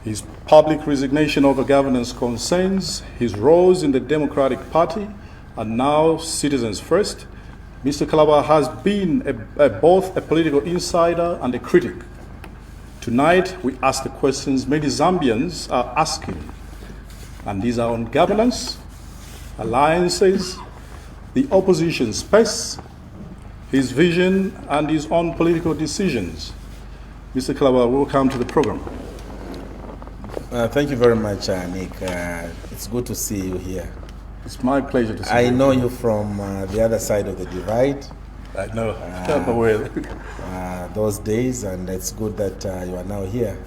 his public resignation over governance concerns, his roles in the Democratic Party, and now Citizens First, Mr. Kalaba has been both a political insider and a critic. Tonight, we ask the questions many Zambians are asking, and these are on governance, alliances, the opposition space, his vision, and his own political decisions. Mr. Kalaba, welcome to the program. Thank you very much, Nick. It's good to see you here. It's my pleasure to see you. I know you from the other side of the divide. I know. Those days, and it's good that you are now here.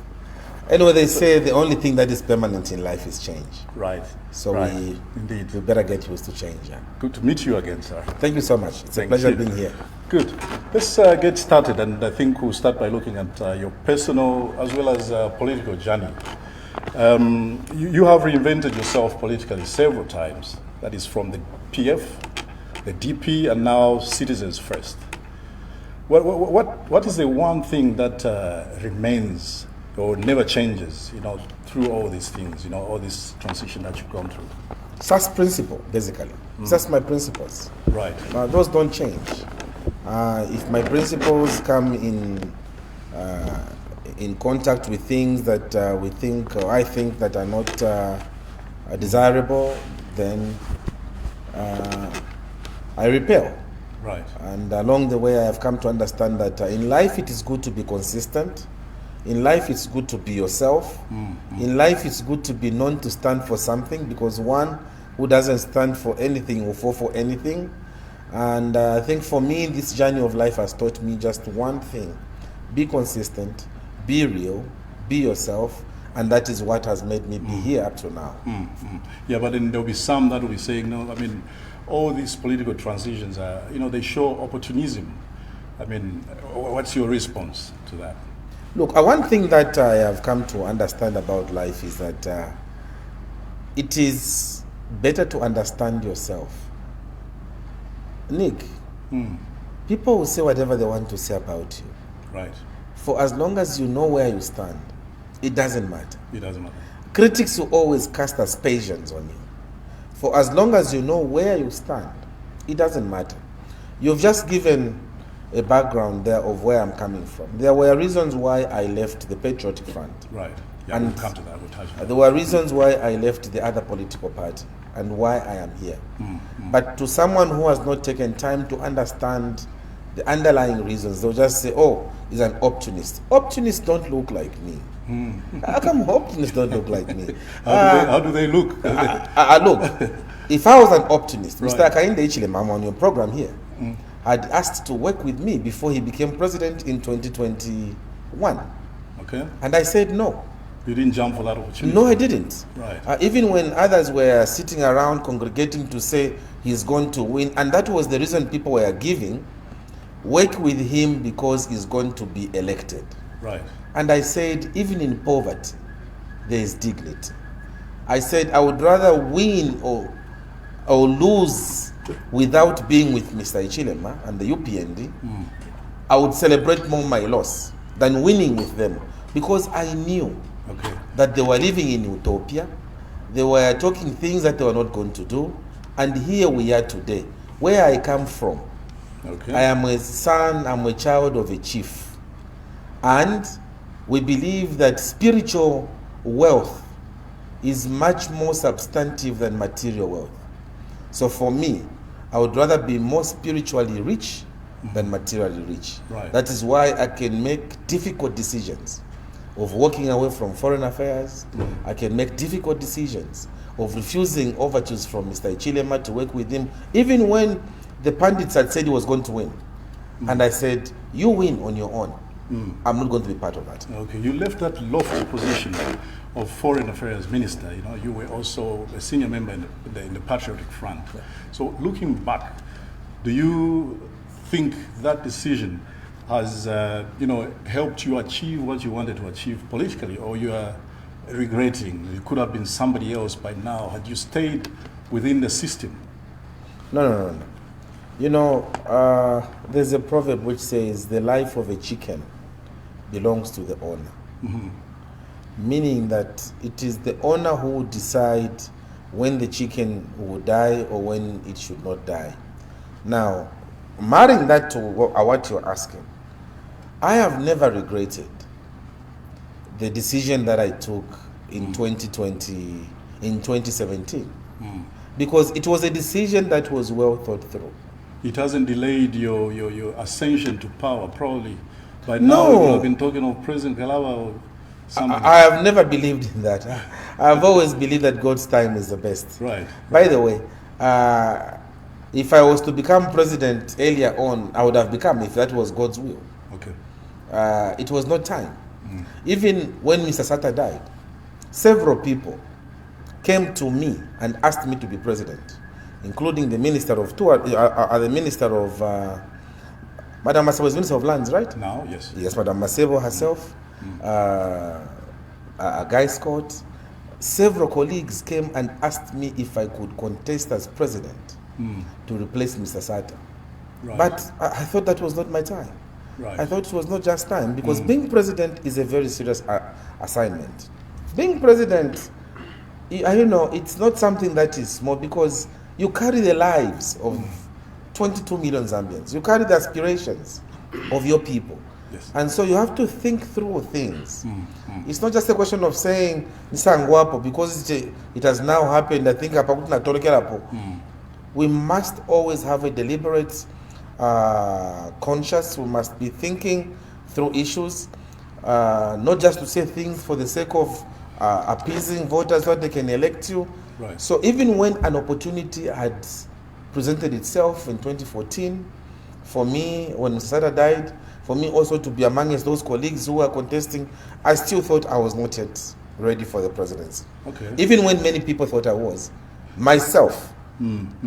Anyway, they say the only thing that is permanent in life is change. Right. So right. we better get used to change. Yeah. Good to meet you again, sir. Thank you so much. It's a pleasure being here. Good. Let's get started, and I think we'll start by looking at your personal as well as political journey. You have reinvented yourself politically several times. That is from the PF, the DP, and now Citizens First. What is the one thing that remains or never changes, through all these things, all this transition that you've gone through? SAS principle, basically. That's my principles. Right. Those don't change. If my principles come in contact with things that we think or I think that are not desirable, then I repel. Right. And along the way, I have come to understand that in life it is good to be consistent. In life it's good to be yourself. In life it's good to be known to stand for something, because one who doesn't stand for anything will fall for anything. And I think for me, this journey of life has taught me just one thing: be consistent, be real, be yourself, and that is what has made me be here up to now. Yeah, but then there'll be some that will be saying, no, I mean, all these political transitions are, they show opportunism. I mean, what's your response to that? Look, one thing that I have come to understand about life is that it is better to understand yourself. Nick, people will say whatever they want to say about you. Right. For as long as you know where you stand, it doesn't matter. It doesn't matter. Critics will always cast aspersions on you. For as long as you know where you stand, it doesn't matter. You've just given a background there of where I'm coming from. There were reasons why I left the Patriotic Front. Right. Yeah, and we'll come to that. We'll touch on that. There were reasons why I left the other political party and why I am here. But to someone who has not taken time to understand the underlying reasons, they'll just say, oh, he's an opportunist. Opportunists don't look like me. How come opportunists don't look like me? How do they look? Look, if I was an opportunist, right. Mr. Hakainde Hichilema, I'm on your program here, had asked to work with me before he became president in 2021. Okay. And I said no. You didn't jump for that opportunity? No, I didn't. Right. Even when others were sitting around congregating to say he's going to win, and that was the reason people were giving, work with him because he's going to be elected. Right. And I said, even in poverty, there is dignity. I said, I would rather win or lose without being with Mr. Hichilema and the UPND. I would celebrate more my loss than winning with them, because I knew that they were living in utopia. They were talking things that they were not going to do. And here we are today, where I come from. I am a son, I'm a child of a chief. And we believe that spiritual wealth is much more substantive than material wealth. So for me, I would rather be more spiritually rich than materially rich. Right. That is why I can make difficult decisions of walking away from foreign affairs. I can make difficult decisions of refusing overtures from Mr. Hichilema to work with him, even when the pundits had said he was going to win. And I said, you win on your own. I'm not going to be part of that. Okay, you left that lofty position of Foreign Affairs Minister. You were also a senior member in the Patriotic Front. Yeah. So looking back, do you think that decision has helped you achieve what you wanted to achieve politically, or you are regretting it could have been somebody else by now had you stayed within the system? No. There's a proverb which says the life of a chicken belongs to the owner. meaning that it is the owner who will decide when the chicken will die or when it should not die. Now, marrying that to what you're asking, I have never regretted the decision that I took in 2020, in 2017, because it was a decision that was well thought through. It hasn't delayed your ascension to power, probably. By now, No. you would have been talking of President Kalaba or something. I have never believed in that. I've always believed that God's time is the best. Right. By the way, if I was to become president earlier on, I would have become, if that was God's will. Okay. It was not time. Even when Mr. Sata died, several people came to me and asked me to be president, including the Minister of the Minister of Madam Masebo is Minister of Lands, right? Now, yes. Yes, Madam Masebo herself, Guy Scott. Several colleagues came and asked me if I could contest as president to replace Mr. Sata. Right. But I thought that was not my time. Right. I thought it was not just time, because being president is a very serious assignment. Being president, it's not something that is small, because you carry the lives of 22 million Zambians. You carry the aspirations of your people. Yes. And so you have to think through things. It's not just a question of saying, Nisangwapo, because it has now happened, I think, we must always have a deliberate, conscious, we must be thinking through issues, not just to say things for the sake of appeasing voters so they can elect you. Right. So even when an opportunity had presented itself in 2014, for me, when Mr. Sata died, for me also to be amongst those colleagues who were contesting, I still thought I was not yet ready for the presidency. Okay. Even when many people thought I was. Myself,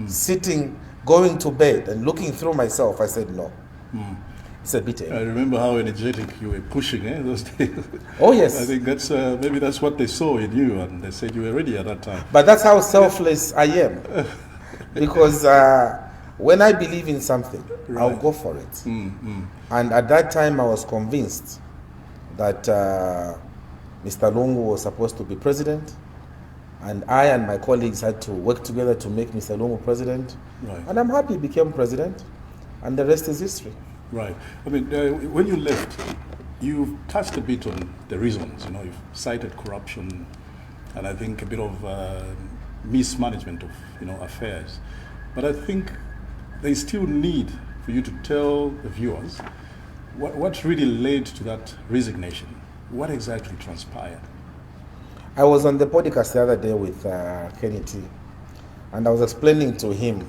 sitting, going to bed and looking through myself, I said no. It's a bit I remember how energetic you were pushing those days. Oh, yes. I think that's maybe that's what they saw in you, and they said you were ready at that time. But that's how selfless I am. Because when I believe in something, I'll Right. go for it. And at that time, I was convinced that Mr. Lungu was supposed to be president, and I and my colleagues had to work together to make Mr. Lungu president. Right. And I'm happy he became president, and the rest is history. Right. I mean, when you left, you touched a bit on the reasons. You've cited corruption, and I think a bit of mismanagement of affairs. But I think there's still need for you to tell the viewers what really led to that resignation. What exactly transpired? I was on the podcast the other day with Kenny T, and I was explaining to him,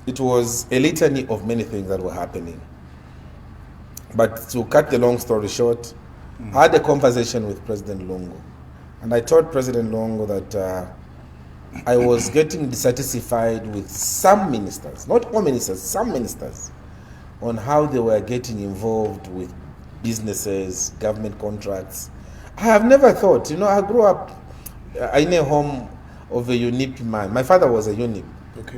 it was a litany of many things that were happening. But to cut the long story short, I had a conversation with President Lungu, and I told President Lungu that I was getting dissatisfied with some ministers, not all ministers, some ministers, on how they were getting involved with businesses, government contracts. I have never thought, I grew up in a home of a UNIP man. My father was a UNIP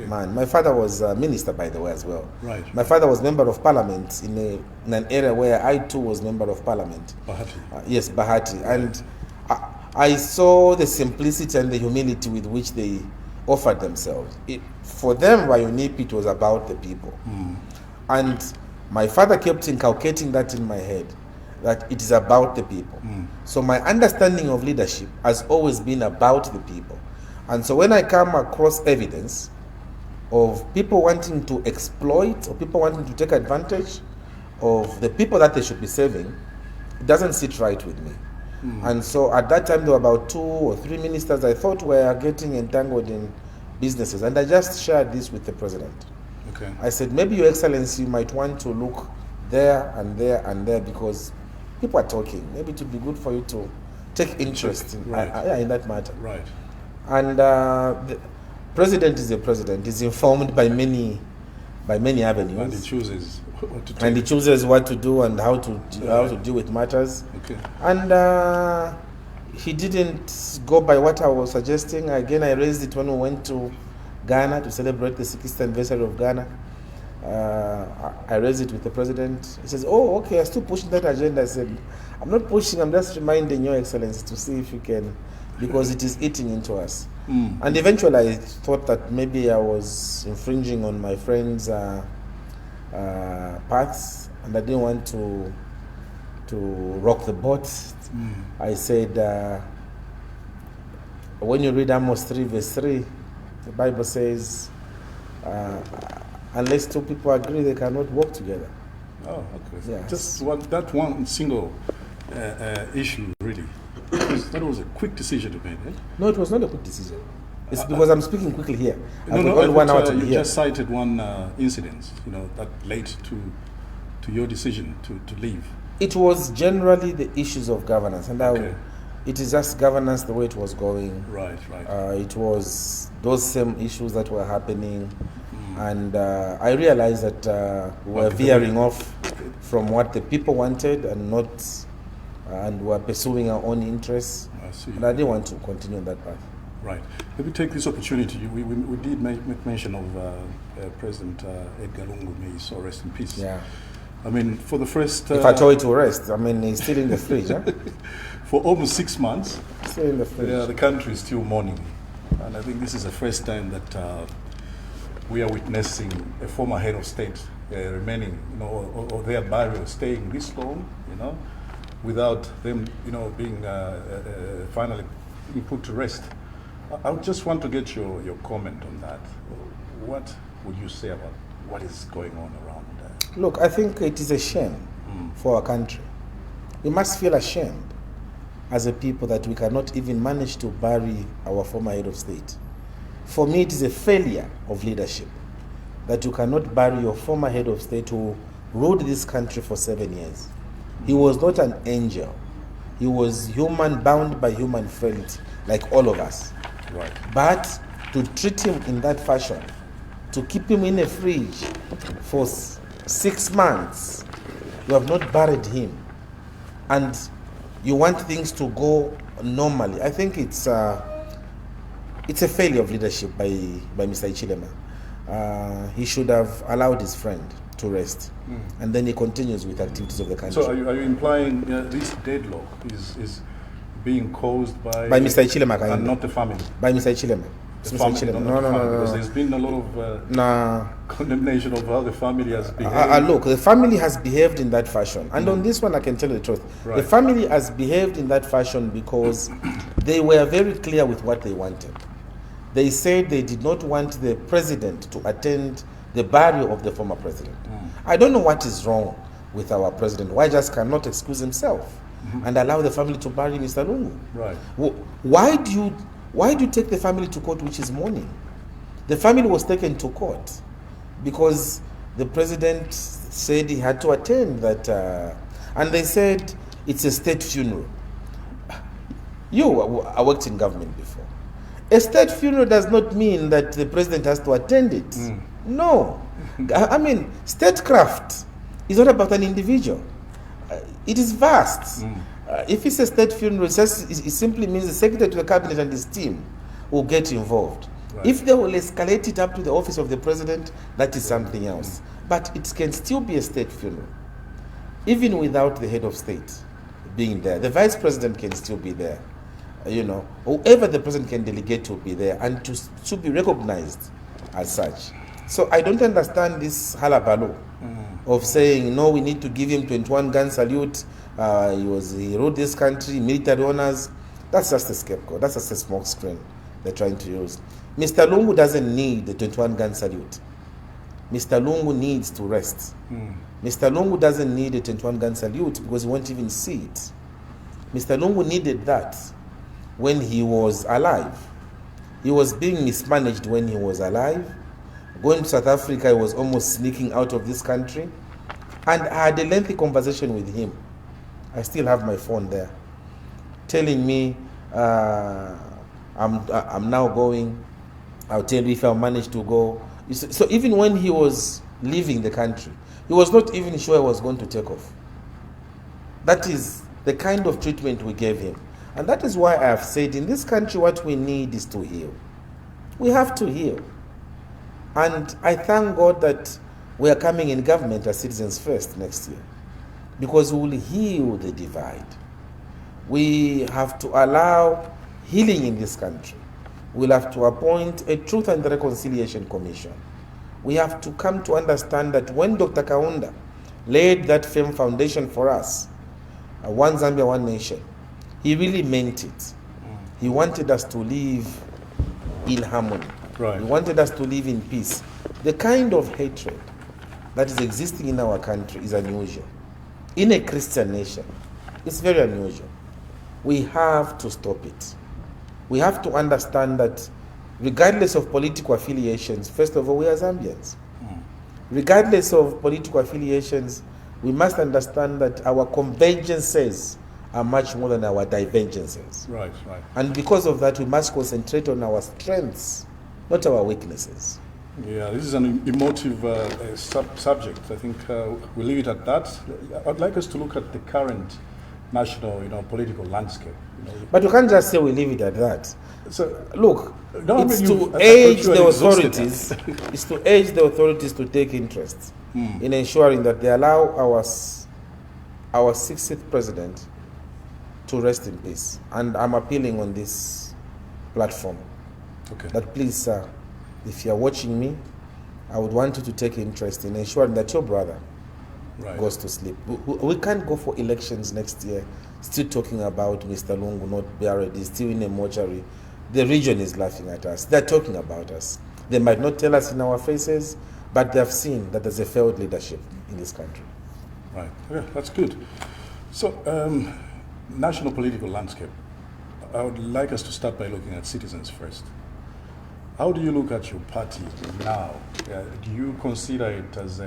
man. My father was a minister, by the way, as well. Right. My father was member of parliament in an area where I too was member of parliament. Bahati. Yes, Bahati. And I saw the simplicity and the humility with which they offered themselves. For them, by UNIP, it was about the people. And my father kept inculcating that in my head, that it is about the people. So my understanding of leadership has always been about the people. And so when I come across evidence of people wanting to exploit or people wanting to take advantage of the people that they should be serving, it doesn't sit right with me. And so at that time, there were about 2 or 3 ministers I thought were getting entangled in businesses. And I just shared this with the president. Okay. I said, maybe Your Excellency might want to look there and there and there, because people are talking. Maybe it would be good for you to take interest in that matter. Right. And the president is a president. He's informed by many avenues. And he chooses what to do. And he chooses what to do and how to deal with matters. Okay. And he didn't go by what I was suggesting. Again, I raised it when we went to Ghana to celebrate the 60th anniversary of Ghana. I raised it with the president. He says, "Oh, okay, I'm still pushing that agenda." I said, I'm not pushing, I'm just reminding Your Excellency to see if you can, because it is eating into us. And eventually I thought that maybe I was infringing on my friend's paths, and I didn't want to rock the boat. I said, when you read Amos 3 verse 3, the Bible says, unless two people agree, they cannot work together. Oh, okay. Yes. Just that one single issue, really. That was a quick decision to make, eh? No, it was not a quick decision. It's because I'm speaking quickly here. No, I've no, got only 1 hour to be you here. just cited one incident, that led to your decision to leave. It was generally the issues of governance, and Okay. it is just governance the way it was going. Right. It was those same issues that were happening, and I realized that we were veering off from what the people wanted and were pursuing our own interests. I see. And I didn't want to continue on that path. Right. Let me take this opportunity. We did make mention of President Edgar Lungu, may he so rest in peace. Yeah. I mean, for the first... If I told you to rest, I mean, he's still in the fridge, huh? For almost 6 months, Still in the fridge. the country is still mourning. And I think this is the first time that we are witnessing a former head of state remaining, or their burial staying this long, without them, being finally being put to rest. I just want to get your comment on that. What would you say about what is going on around there? Look, I think it is a shame for our country. We must feel ashamed as a people that we cannot even manage to bury our former head of state. For me, it is a failure of leadership that you cannot bury your former head of state who ruled this country for 7 years. He was not an angel. He was human, bound by human frailty, like all of us. Right. But to treat him in that fashion, to keep him in a fridge for 6 months, you have not buried him, and you want things to go normally. I think it's a failure of leadership by Mr. Hichilema. He should have allowed his friend to rest, and then he continues with activities of the country. So are you implying this deadlock is being caused by Mr. Hichilema, and not the family? By Mr. Hichilema. The Mr. family, Hichilema. not the family, because No. there's been a lot of condemnation of how the family has behaved. Look, the family has behaved in that fashion. And on this one, I can tell you the truth. Right. The family has behaved in that fashion because they were very clear with what they wanted. They said they did not want the president to attend the burial of the former president. I don't know what is wrong with our president. Why just cannot excuse himself and allow the family to bury Mr. Lungu? Right. Why do you take the family to court which is mourning? The family was taken to court because the president said he had to attend that, and they said it's a state funeral. I worked in government before. A state funeral does not mean that the president has to attend it. No. I mean, statecraft is not about an individual. It is vast. If it's a state funeral, it simply means the secretary to the cabinet and his team will get involved. Right. If they will escalate it up to the office of the president, that is something else. But it can still be a state funeral, even without the head of state being there. The vice president can still be there. Whoever the president can delegate to be there and to be recognized as such. So I don't understand this halabalo of saying, no, we need to give him 21-gun salute. He ruled this country, military honors. That's just a scapegoat. That's just a smoke screen they're trying to use. Mr. Lungu doesn't need the 21-gun salute. Mr. Lungu needs to rest. Mr. Lungu doesn't need a 21-gun salute because he won't even see it. Mr. Lungu needed that when he was alive. He was being mismanaged when he was alive. Going to South Africa, he was almost sneaking out of this country. And I had a lengthy conversation with him. I still have my phone there, telling me, I'm now going. I'll tell you if I manage to go. So even when he was leaving the country, he was not even sure he was going to take off. That is the kind of treatment we gave him. And that is why I have said in this country what we need is to heal. We have to heal. And I thank God that we are coming in government as citizens first next year. because we will heal the divide. We have to allow healing in this country. We'll have to appoint a Truth and Reconciliation Commission. We have to come to understand that when Dr. Kaunda laid that firm foundation for us, One Zambia, One Nation, he really meant it. He wanted us to live in harmony. Right. He wanted us to live in peace. The kind of hatred that is existing in our country is unusual. In a Christian nation, it's very unusual. We have to stop it. We have to understand that regardless of political affiliations, first of all, we are Zambians. Regardless of political affiliations, we must understand that our convergences are much more than our divergences. Right. And because of that, we must concentrate on our strengths, not our weaknesses. Yeah, this is an emotive subject. I think we'll leave it at that. I'd like us to look at the current national, political landscape. But you can't just say we leave it at that. So, look, no, it's I to thought urge you had the exhausted authorities. that. It's to urge the authorities to take interest in ensuring that they allow our 60th president to rest in peace. And I'm appealing on this platform that please, sir, if you're watching me, I would want you to take interest in ensuring that your brother goes to sleep. We can't go for elections next year still talking about Mr. Lungu not buried. He's still in a mortuary. The region is laughing at us. They're talking about us. They might not tell us in our faces, but they have seen that there's a failed leadership in this country. Right. Yeah, that's good. So, national political landscape. I would like us to start by looking at citizens first. How do you look at your party now? Do you consider it as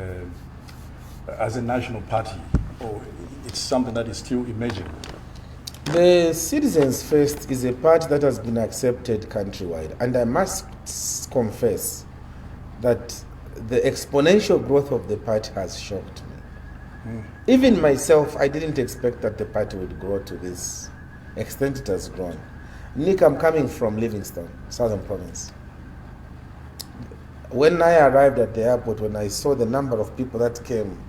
a national party, or it's something that is still emerging? The Citizens First is a party that has been accepted countrywide, and I must confess that the exponential growth of the party has shocked me. Even myself, I didn't expect that the party would grow to this extent it has grown. Nick, I'm coming from Livingstone, Southern Province. When I arrived at the airport, when I saw the number of people that came,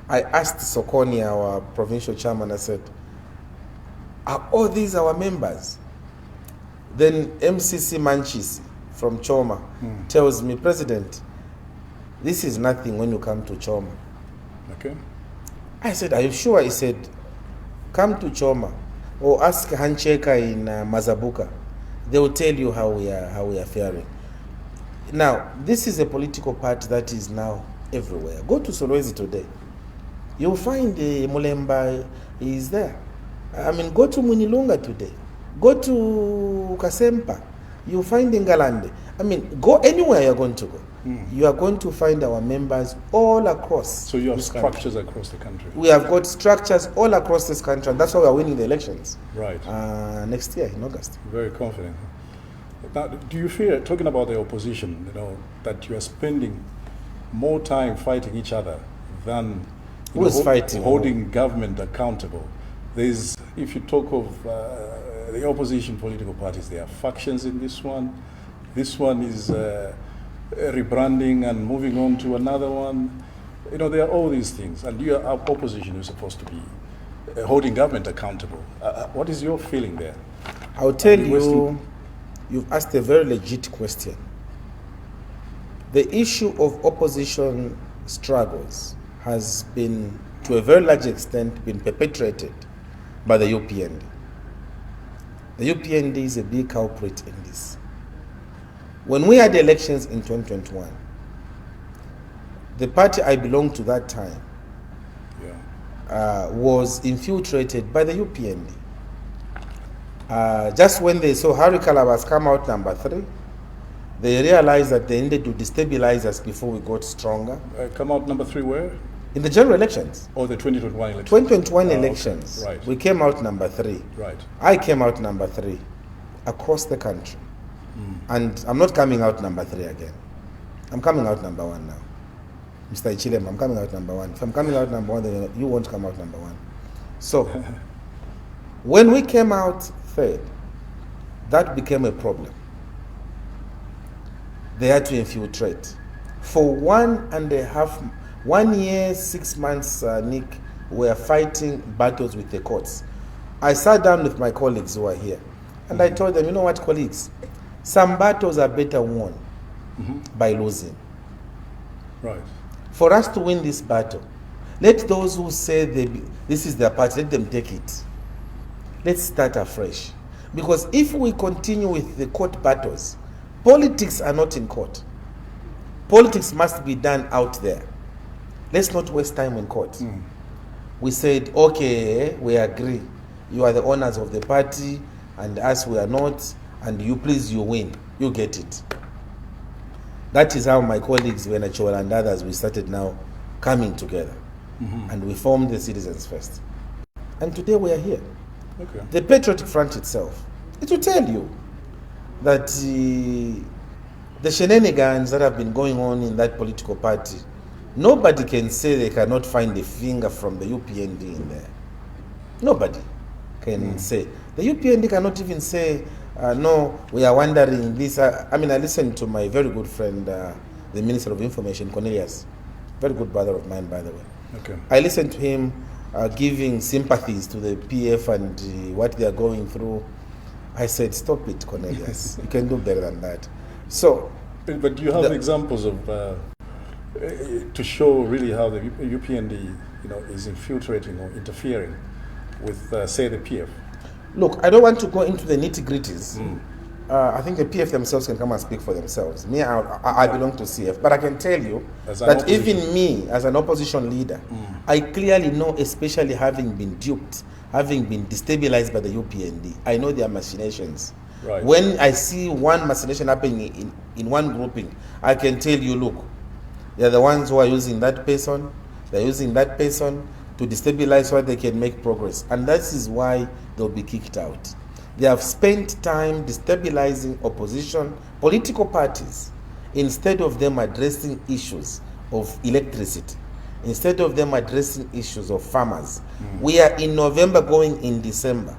I asked Sokoni, our provincial chairman, I said, are all these our members? Then MCC Manchisi from Choma tells me, President, this is nothing when you come to Choma. Okay. I said, are you sure? He said, come to Choma or ask Hancheka in Mazabuka. They will tell you how we are faring. Now, this is a political party that is now everywhere. Go to Solwezi today. You'll find Mulemba is there. I mean, go to Munilunga today. Go to Kasempa. You'll find Ngalande. I mean, go anywhere you're going to go. You are going to find our members all across. So you have structures across the country. We have got structures all across this country, and that's why we are winning the elections. Right. Next year in August. Very confident. Now, do you fear, talking about the opposition, that you are spending more time fighting each other than fighting? Holding government accountable? If you talk of the opposition political parties, there are factions in this one. This one is rebranding and moving on to another one. There are all these things, and you are opposition. You're supposed to be holding government accountable. What is your feeling there? I'll tell you. You've asked a very legit question. The issue of opposition struggles has been, to a very large extent, been perpetrated by the UPND. The UPND is a big culprit in this. When we had elections in 2021, the party I belonged to that time was infiltrated by the UPND. Just when they saw Harry Kalaba come out number 3, they realized that they needed to destabilize us before we got stronger. Come out number 3 where? In the general elections. Or the 2021 elections? 2021 elections. Okay. Right. We came out number 3. Right. I came out number 3 across the country. And I'm not coming out number 3 again. I'm coming out number 1 now. Mr. Hichilema, I'm coming out number 1. If I'm coming out number 1, then you won't come out number 1. So, when we came out third, that became a problem. They had to infiltrate. For 1 year, 6 months, Nick, were fighting battles with the courts. I sat down with my colleagues who are here, and I told them, you know what, colleagues, some battles are better won by losing. Right. For us to win this battle, let those who say this is their party, let them take it. Let's start afresh. Because if we continue with the court battles, politics are not in court. Politics must be done out there. Let's not waste time in court. We said, okay, we agree. You are the owners of the party, and us we are not, and you please, you win. You get it. That is how my colleagues, Venachola and others, we started now coming together. And we formed the Citizens First. And today we are here. Okay. The Patriotic Front itself, it will tell you that the shenanigans that have been going on in that political party, nobody can say they cannot find a finger from the UPND in there. Nobody can say. The UPND cannot even say, no, we are wondering this. I listened to my very good friend, the Minister of Information, Cornelius, very good brother of mine, by the way. Okay. I listened to him giving sympathies to the PF and what they are going through. I said, stop it, Cornelius. You can do better than that. So, but do you have examples of to show really how the UPND, is infiltrating or interfering with, say, the PF? Look, I don't want to go into the nitty-gritties. I think the PF themselves can come and speak for themselves. Me, I belong to CF, but I can tell you that even me, as an opposition leader, I clearly know, especially having been duped, having been destabilized by the UPND, I know their machinations. Right. When I see one machination happening in one grouping, I can tell you, look, they're the ones who are using that person, they're using that person to destabilize so they can make progress. And that is why they'll be kicked out. They have spent time destabilizing opposition political parties instead of them addressing issues of electricity, instead of them addressing issues of farmers. We are in November going in December.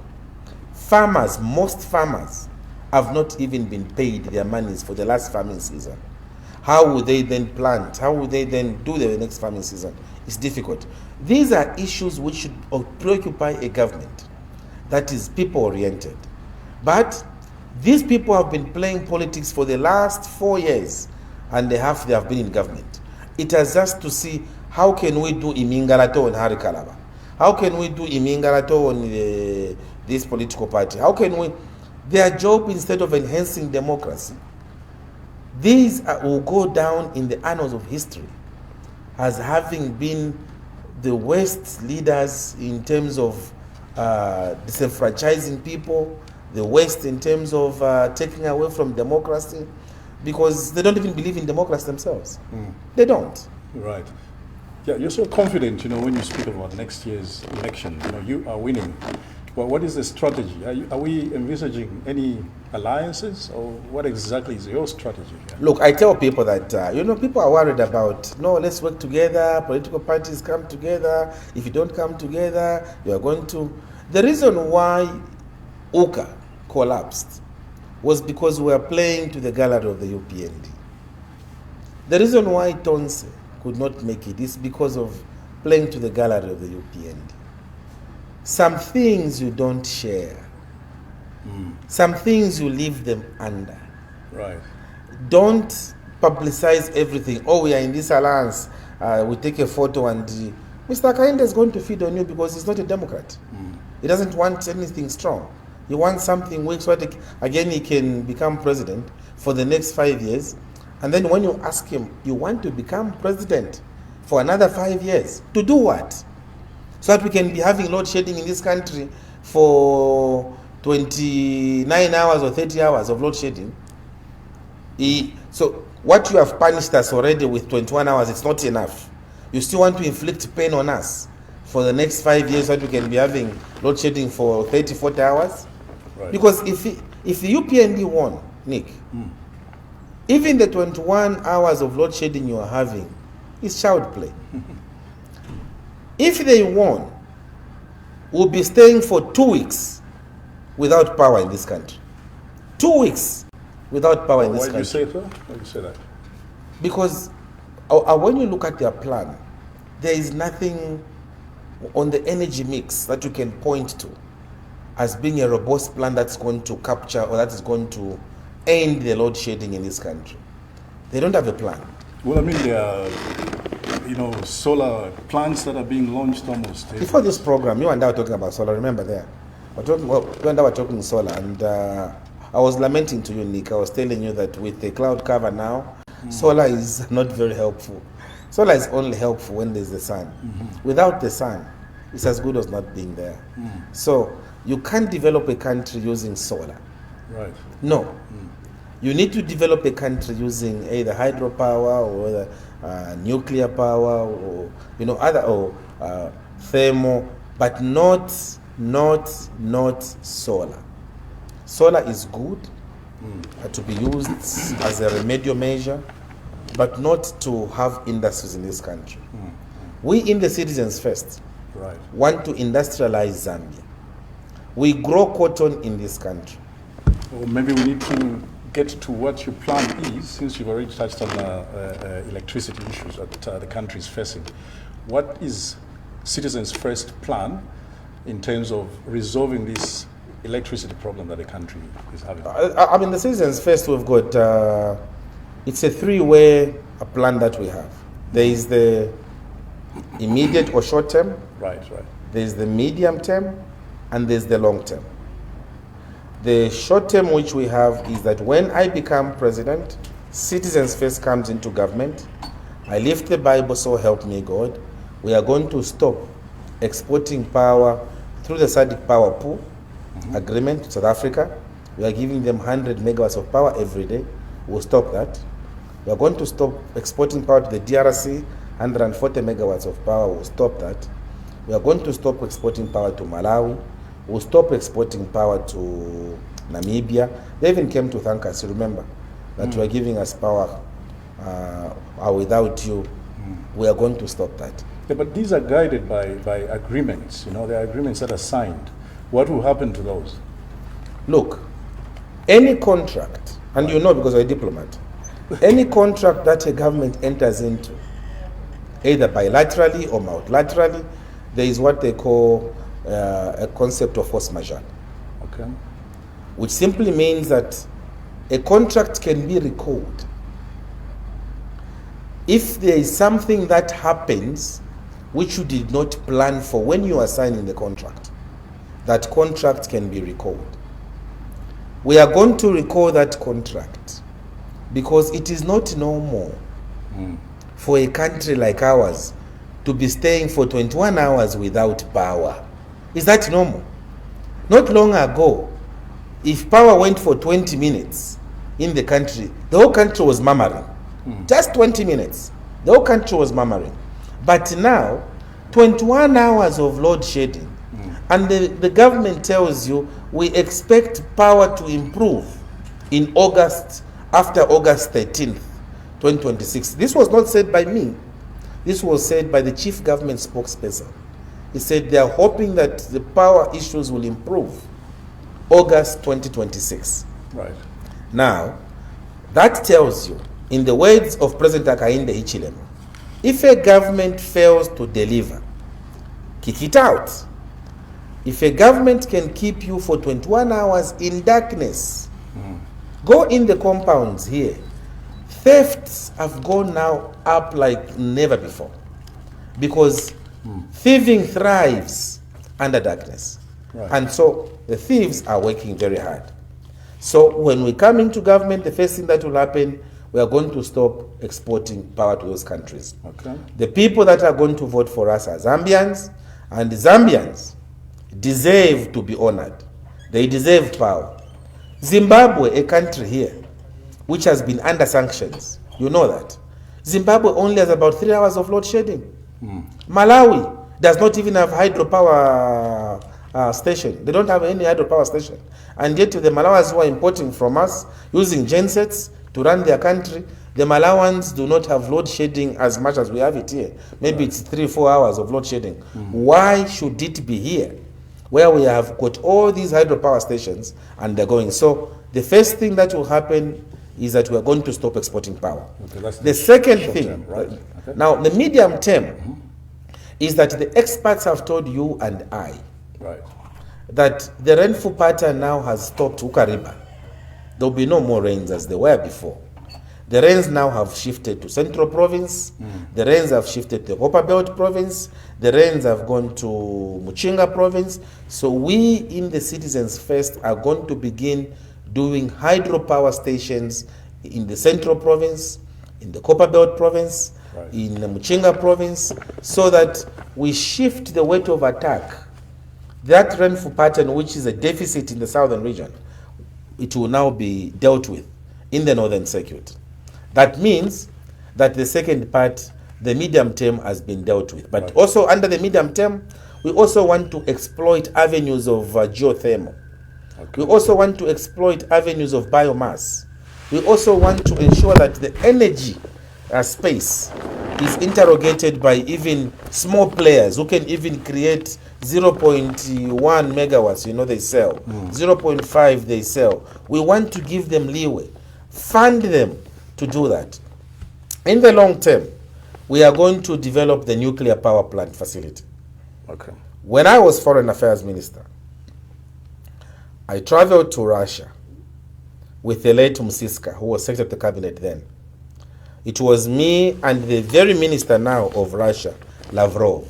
Farmers, most farmers, have not even been paid their monies for the last farming season. How will they then plant? How will they then do the next farming season? It's difficult. These are issues which should preoccupy a government that is people-oriented. But these people have been playing politics for the last 4 years and a half they have been in government. It has just to see how can we do imingalato on Hari Kalaba? How can we do imingalato on this political party? How can we... Their job, instead of enhancing democracy, these will go down in the annals of history as having been the worst leaders in terms of disenfranchising people, the worst in terms of taking away from democracy, because they don't even believe in democracy themselves. They don't. Right. Yeah, you're so confident, when you speak about next year's election, you are winning. Well, what is the strategy? Are we envisaging any alliances, or what exactly is your strategy? Look, I tell people that, people are worried about, no, let's work together, political parties come together. If you don't come together, you are going to... The reason why UCA collapsed was because we were playing to the gallery of the UPND. The reason why Tonse could not make it is because of playing to the gallery of the UPND. Some things you don't share. Some things you leave them under. Right. Don't publicize everything. Oh, we are in this alliance. We take a photo and Mr. Hakainde is going to feed on you because he's not a Democrat. He doesn't want anything strong. He wants something weak so that again he can become president for the next 5 years. And then when you ask him, you want to become president for another 5 years, to do what? So that we can be having load shedding in this country for 29 hours or 30 hours of load shedding. So what you have punished us already with 21 hours, it's not enough. You still want to inflict pain on us for the next 5 years so that we can be having load shedding for 30, 40 hours? Right. Because if the UPND won, Nick, even the 21 hours of load shedding you are having is child play. If they won, we'll be staying for 2 weeks without power in this country. 2 weeks without power in this country. Why do you say so? Why do you say that? Because when you look at their plan, there is nothing on the energy mix that you can point to as being a robust plan that's going to capture or that is going to end the load shedding in this country. They don't have a plan. Well, I mean, there are, solar plants that are being launched almost. Before this program, you and I were talking about solar, remember there? You and I were talking solar, and I was lamenting to you, Nick. I was telling you that with the cloud cover now, solar is not very helpful. Solar is only helpful when there's the sun. Without the sun, it's as good as not being there. So you can't develop a country using solar. Right. No. You need to develop a country using either hydropower or nuclear power or other or thermal, but not solar. Solar is good to be used as a remedial measure, but not to have industries in this country. We in the Citizens First want to industrialize Zambia. We grow cotton in this country. Or maybe we need to get to what your plan is, since you've already touched on electricity issues that the country is facing. What is Citizens First plan in terms of resolving this electricity problem that the country is having? I mean, the Citizens First, we've got, it's a three-way plan that we have. There is the immediate or short term. Right. There's the medium term, and there's the long term. The short term which we have is that when I become president, Citizens First comes into government. I lift the Bible, so help me God. We are going to stop exporting power through the SADC power pool agreement to South Africa. We are giving them 100 megawatts of power every day. We'll stop that. We are going to stop exporting power to the DRC, 140 megawatts of power. We'll stop that. We are going to stop exporting power to Malawi. We'll stop exporting power to Namibia. They even came to thank us, you remember, that you are giving us power without you. We are going to stop that. Yeah, but these are guided by agreements. There are agreements that are signed. What will happen to those? Look, any contract, and because you're a diplomat, any contract that a government enters into, either bilaterally or multilaterally, there is what they call a concept of force majeure. Okay. Which simply means that a contract can be recalled if there is something that happens which you did not plan for when you are signing the contract. That contract can be recalled. We are going to recall that contract because it is not normal for a country like ours to be staying for 21 hours without power. Is that normal? Not long ago, if power went for 20 minutes in the country, the whole country was murmuring. Just 20 minutes. The whole country was murmuring. But now, 21 hours of load shedding, and the government tells you we expect power to improve in August, after August 13th, 2026. This was not said by me. This was said by the chief government spokesperson. He said they are hoping that the power issues will improve August 2026. Right. Now, that tells you, in the words of President Hakainde Hichilema, if a government fails to deliver, kick it out. If a government can keep you for 21 hours in darkness, go in the compounds here. Thefts have gone now up like never before because thieving thrives under darkness. Right. And so the thieves are working very hard. So when we come into government, the first thing that will happen, we are going to stop exporting power to those countries. Okay. The people that are going to vote for us are Zambians, and the Zambians deserve to be honored. They deserve power. Zimbabwe, a country here, which has been under sanctions, you know that. Zimbabwe only has about 3 hours of load shedding. Malawi does not even have hydropower station. They don't have any hydropower station. And yet the Malawans who are importing from us using gensets to run their country, the Malawans do not have load shedding as much as we have it here. Maybe it's 3-4 hours of load shedding. Why should it be here, where we have got all these hydropower stations and they're going? So the first thing that will happen is that we are going to stop exporting power. Okay, that's the second thing, term, right? Okay. Now the medium term is that the experts have told you and I Right. that the rainfall pattern now has stopped Ukariba. There will be no more rains as they were before. The rains now have shifted to Central Province. The rains have shifted to Copper Belt Province. The rains have gone to Muchinga Province. So we in the Citizens First are going to begin doing hydropower stations in the Central Province, in the Copper Belt Province, Right. in the Muchinga Province, so that we shift the weight of attack. That rainfall pattern, which is a deficit in the southern region, it will now be dealt with in the northern circuit. That means that the second part, the medium term, has been dealt with. But Right. also under the medium term, we also want to exploit avenues of geothermal. Okay. We also want to exploit avenues of biomass. We also want to ensure that the energy space is interrogated by even small players who can even create 0.1 megawatts, they sell. 0.5 they sell. We want to give them leeway, fund them to do that. In the long term, we are going to develop the nuclear power plant facility. Okay. When I was Foreign Affairs Minister, I traveled to Russia with the late Msiska, who was Secretary of the Cabinet then. It was me and the very minister now of Russia, Lavrov,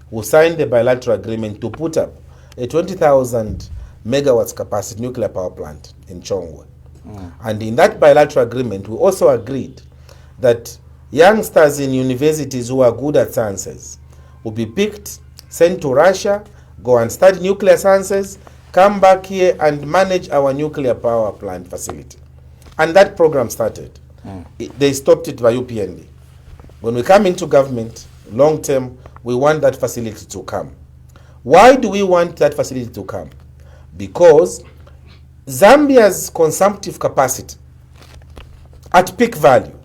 who signed the bilateral agreement to put up a 20,000 megawatts capacity nuclear power plant in Chongwe. And in that bilateral agreement, we also agreed that youngsters in universities who are good at sciences will be picked, sent to Russia, go and study nuclear sciences, come back here and manage our nuclear power plant facility. And that program started. They stopped it by UPND. When we come into government, long term, we want that facility to come. Why do we want that facility to come? Because Zambia's consumptive capacity at peak value,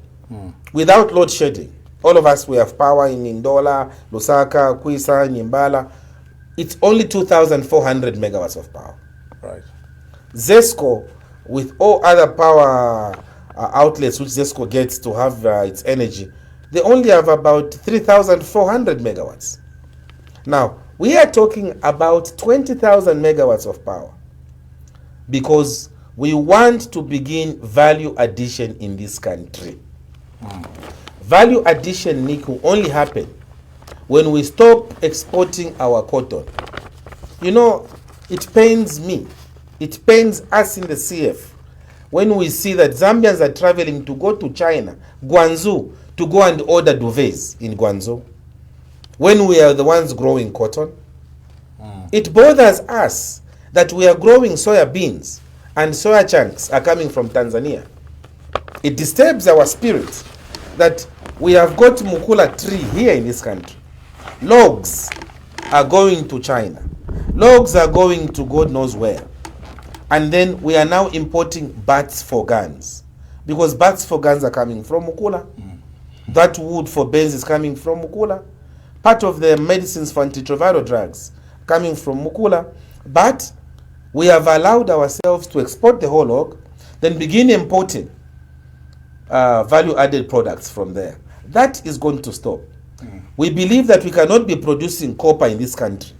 without load shedding, all of us, we have power in Ndola, Lusaka, Kwisa, Nyimbala, it's only 2,400 megawatts of power. Right. ZESCO, with all other power outlets which ZESCO gets to have its energy, they only have about 3,400 megawatts. Now, we are talking about 20,000 megawatts of power because we want to begin value addition in this country. Value addition, Nick, will only happen when we stop exporting our cotton. It pains me. It pains us in the CF when we see that Zambians are traveling to go to China, Guangzhou, to go and order duvets in Guangzhou, when we are the ones growing cotton. It bothers us that we are growing soya beans and soya chunks are coming from Tanzania. It disturbs our spirit that we have got mukula tree here in this country. Logs are going to China. Logs are going to God knows where. And then we are now importing bats for guns. Because bats for guns are coming from Mukula. That wood for Benz is coming from Mukula. Part of the medicines for antiretroviral drugs coming from Mukula. But we have allowed ourselves to export the whole log, then begin importing value-added products from there. That is going to stop. We believe that we cannot be producing copper in this country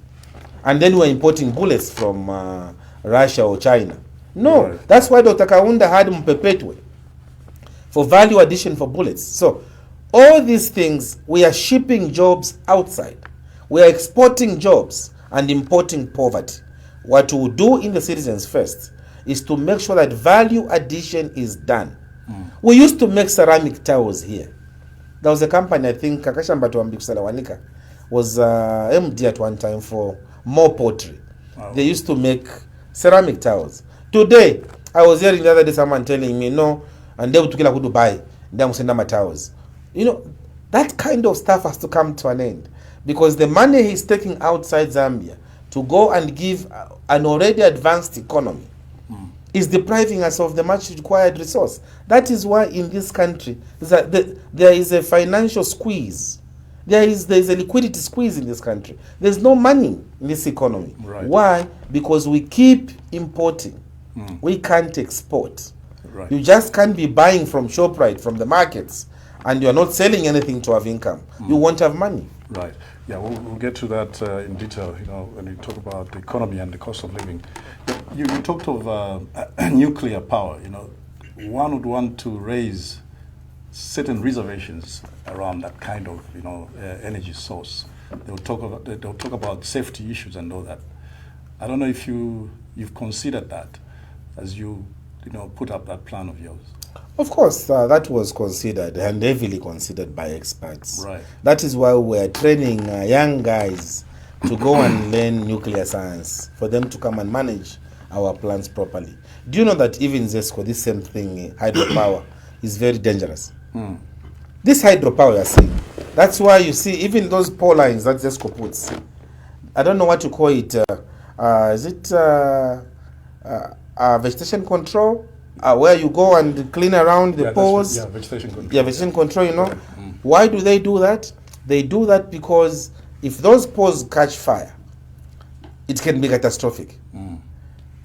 and then we're importing bullets from Russia or China. No, Right. That's why Dr. Kaunda had Mpepetwe for value addition for bullets. So all these things, we are shipping jobs outside. We are exporting jobs and importing poverty. What we will do in the Citizens First is to make sure that value addition is done. We used to make ceramic towels here. There was a company, I think, Kakashamba Wanika, was MD at one time for more pottery. Wow. They used to make ceramic towels. Today, I was hearing the other day someone telling me, no, and they would to buy, then send them towels. That kind of stuff has to come to an end because the money he's taking outside Zambia to go and give an already advanced economy is depriving us of the much required resource. That is why in this country there is a financial squeeze. There is a liquidity squeeze in this country. There's no money in this economy. Right. Why? Because we keep importing. We can't export. Right. You just can't be buying from ShopRite, from the markets, and you are not selling anything to have income, you won't have money. Right. Yeah, we'll get to that in detail, when we talk about the economy and the cost of living. You talked of nuclear power, One would want to raise certain reservations around that kind of, energy source. They'll talk about safety issues and all that. I don't know if you've considered that as you put up that plan of yours. Of course, that was considered and heavily considered by experts. Right. That is why we're training young guys to go and learn nuclear science, for them to come and manage our plants properly. Do you know that even ZESCO, this same thing, hydropower, is very dangerous? This hydropower you're seeing, that's why you see even those pole lines that ZESCO puts. I don't know what to call it. Is it vegetation control? Where you go and clean around the poles? Vegetation control. Yeah, vegetation control, Why do they do that? They do that because if those poles catch fire, it can be catastrophic.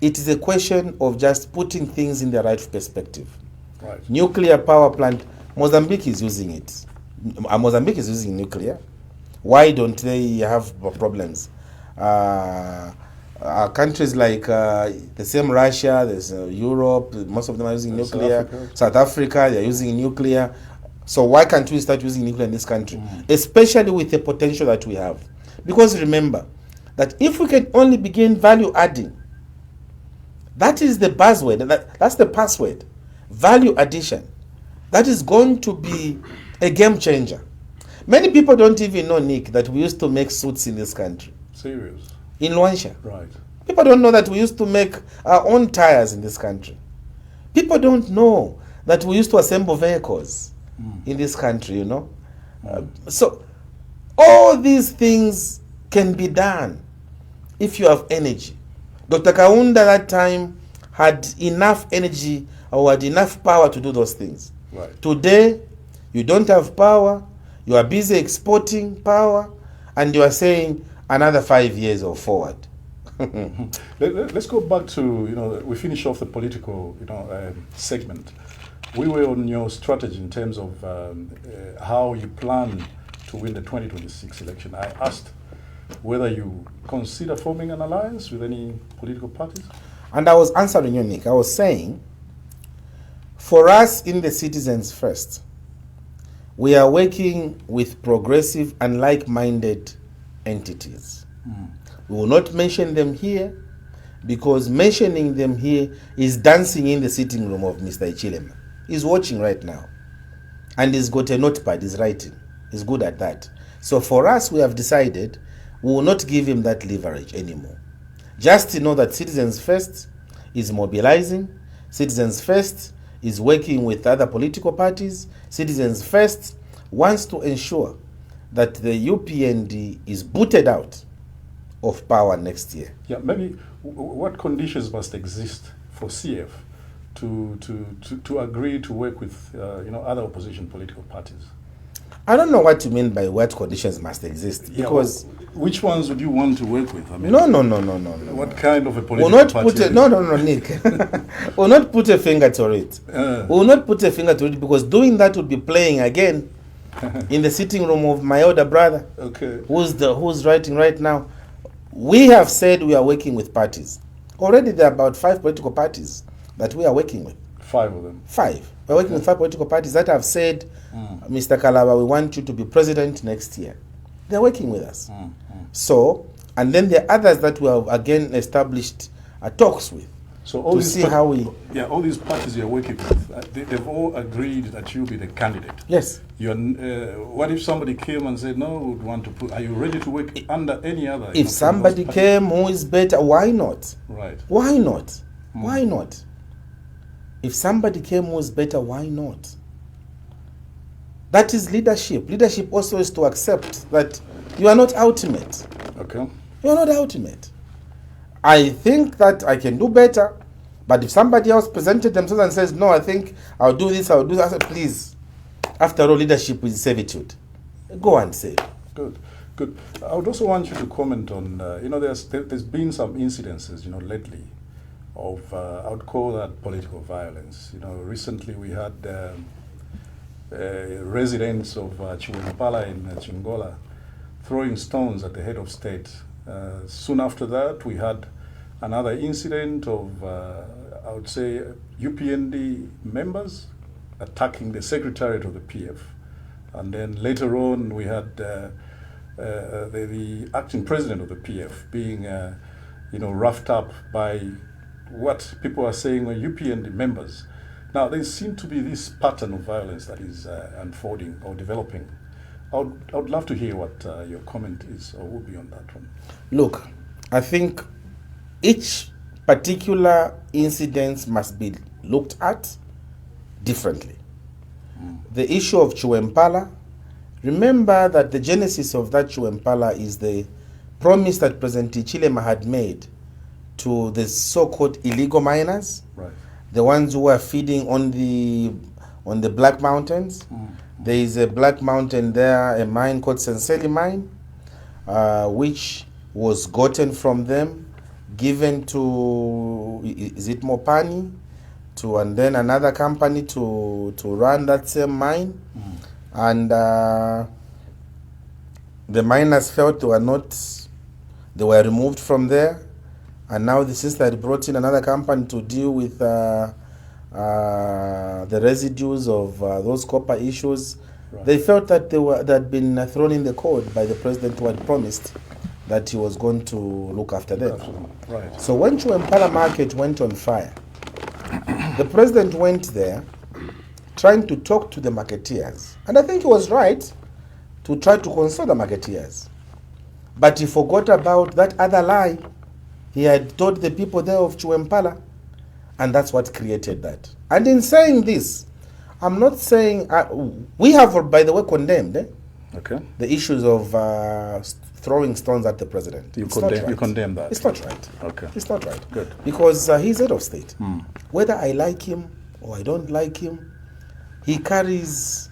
It is a question of just putting things in the right perspective. Right. Nuclear power plant, Mozambique is using it. Mozambique is using nuclear. Why don't they have problems? Countries like the same Russia, there's Europe, most of them are using nuclear. South Africa, they're using nuclear. So why can't we start using nuclear in this country? Especially with the potential that we have. Because remember, that if we can only begin value adding, that is the buzzword, that's the password. Value addition. That is going to be a game changer. Many people don't even know, Nick, that we used to make suits in this country. Serious? In Luansha. Right. People don't know that we used to make our own tires in this country. People don't know that we used to assemble vehicles in this country, So all these things can be done if you have energy. Dr. Kaunda that time had enough energy or had enough power to do those things. Right. Today, you don't have power, you are busy exporting power, and you are saying another 5 years or forward. Let's go back to, we finish off the political, segment. We were on your strategy in terms of how you plan to win the 2026 election. I asked whether you consider forming an alliance with any political parties. And I was answering you, Nick. I was saying, for us in the Citizens First, we are working with progressive and like-minded entities. We will not mention them here because mentioning them here is dancing in the sitting room of Mr. Hichilema. He's watching right now and he's got a notepad, he's writing. He's good at that. So for us, we have decided we will not give him that leverage anymore. Just to know that Citizens First is mobilizing, Citizens First is working with other political parties, Citizens First wants to ensure that the UPND is booted out of power next year. Yeah, maybe what conditions must exist for CF to agree to work with other opposition political parties? I don't know what you mean by what conditions must exist, because which ones would you want to work with? I mean, no. What kind of a political party? No, Nick. We'll not put a finger to it. We'll not put a finger to it because doing that would be playing again in the sitting room of my older brother. Okay. Who's writing right now? We have said we are working with parties. Already there are about 5 political parties that we are working with. 5 of them. 5. We're working with 5 political parties that have said, Mr. Kalaba, we want you to be president next year. They're working with us. So, and then there are others that we have again established talks with. So all to see how we... Yeah, all these parties you're working with, they've all agreed that you'll be the candidate. Yes. What if somebody came and said, no, we would want to put... Are you ready to work under any other... If somebody came who is better, why not? Right. Why not? Why not? If somebody came who is better, why not? That is leadership. Leadership also is to accept that you are not ultimate. Okay. You are not ultimate. I think that I can do better, but if somebody else presented themselves and says, no, I think I'll do this, I'll do that, I said, please. After all, leadership is servitude. Go and say. Good. I would also want you to comment on, there's been some incidences, lately of, I would call that political violence. Recently we had residents of Chiwempala in Chingola throwing stones at the head of state. Soon after that, we had another incident of, I would say, UPND members attacking the secretariat of the PF. And then later on, we had the acting president of the PF being, roughed up by what people are saying were UPND members. Now, there seems to be this pattern of violence that is unfolding or developing. I would love to hear what your comment is or would be on that one. Look, I think each particular incident must be looked at differently. The issue of Chiwempala, remember that the genesis of that Chiwempala is the promise that President Hichilema had made to the so-called illegal miners, Right. the ones who are feeding on the Black Mountains. There is a Black Mountain there, a mine called Senseli Mine, which was gotten from them, given to, is it Mopani, and then another company to run that same mine. And the miners felt they were removed from there. And now the sister had brought in another company to deal with the residues of those copper issues. Right. They felt that they had been thrown in the cold by the president who had promised that he was going to look after them. Right. So when Chiwempala market went on fire, the president went there trying to talk to the marketeers. And I think he was right to try to console the marketeers. But he forgot about that other lie he had told the people there of Chiwempala, and that's what created that. And in saying this, I'm not saying, we have, by the way, condemned the issues of throwing stones at the president. You condemn that? It's not right. Okay. It's not right. Good. Because he's head of state. Whether I like him or I don't like him, that is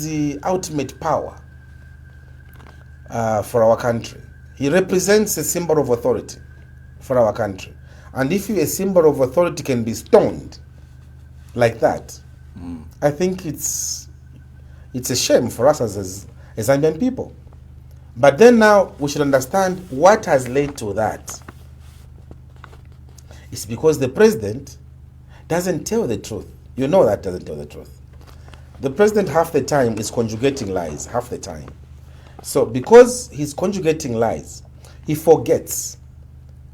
the ultimate power for our country. He represents a symbol of authority for our country. And if a symbol of authority can be stoned like that, I think it's a shame for us as Zambian people. But then now we should understand what has led to that. It's because the president doesn't tell the truth. You know that doesn't tell the truth. The president half the time is conjugating lies, half the time. So because he's conjugating lies, he forgets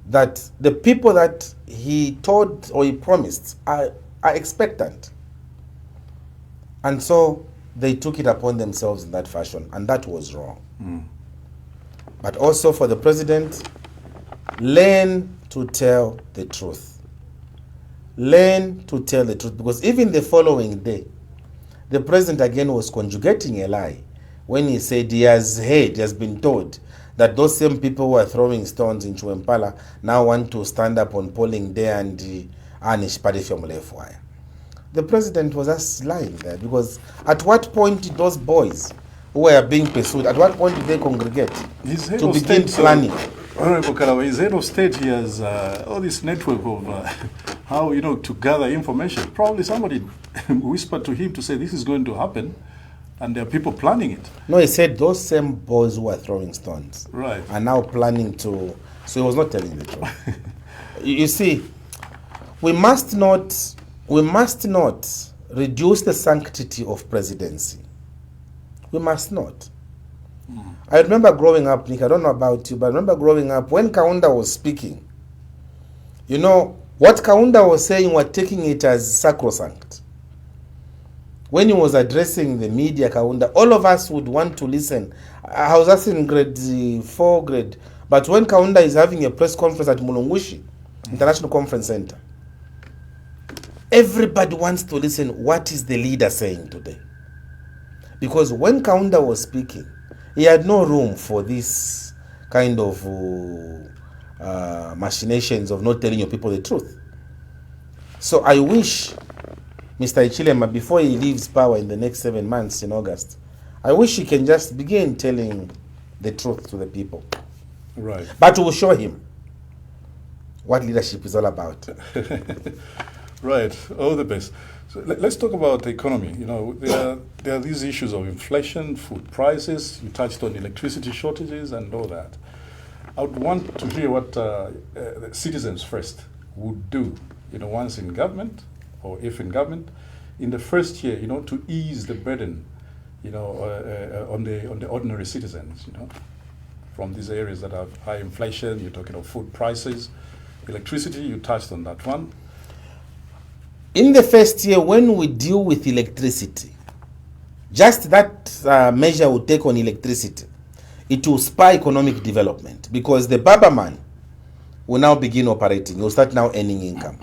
that the people that he told or he promised are expectant. And so they took it upon themselves in that fashion, and that was wrong. But also for the president, learn to tell the truth. Learn to tell the truth, because even the following day, the president again was conjugating a lie when he said he has been told that those same people who are throwing stones in Chiwempala now want to stand up on polling day and Anish Padefyomulefwaya. The president was just lying there, because at what point did those boys who were being pursued, at what point did they congregate to begin planning? Honorable Kalaba, his head of state, he has all this network of how, to gather information. Probably somebody whispered to him to say this is going to happen, and there are people planning it. No, he said those same boys who are throwing stones are now planning to... So he was not telling the truth. You see, we must not reduce the sanctity of presidency. We must not. I remember growing up, Nick, I don't know about you, but I remember growing up when Kaunda was speaking. What Kaunda was saying, we're taking it as sacrosanct. When he was addressing the media, Kaunda, all of us would want to listen. I was just in grade 4 grade. But when Kaunda is having a press conference at Mulungushi International Conference Center, everybody wants to listen. What is the leader saying today? Because when Kaunda was speaking, he had no room for this kind of machinations of not telling your people the truth. So I wish Mr. Hichilema, before he leaves power in the next 7 months in August, I wish he can just begin telling the truth to the people. Right. But we'll show him what leadership is all about. Right, all the best. So let's talk about the economy. You know, there are these issues of inflation, food prices. You touched on electricity shortages and all that. I would want to hear what the Citizens First would do, you know, once in government, or if in government, in the first year, you know, to ease the burden, you know, on the ordinary citizens, you know, from these areas that have high inflation. You're talking of food prices, electricity. You touched on that one. In the first year, when we deal with electricity, just that measure we take on electricity, it will spur economic development, because the barber man will now begin operating. He will start now earning income.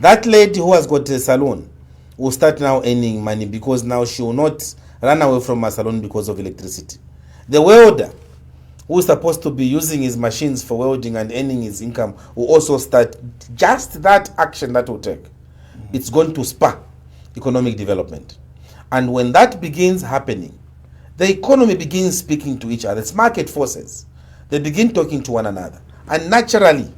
That lady who has got a salon will start now earning money, because now she will not run away from her salon because of electricity. The welder who is supposed to be using his machines for welding and earning his income will also start. Just that action that will take, it's going to spur economic development. And when that begins happening, the economy begins speaking to each other. It's market forces. They begin talking to one another. And naturally,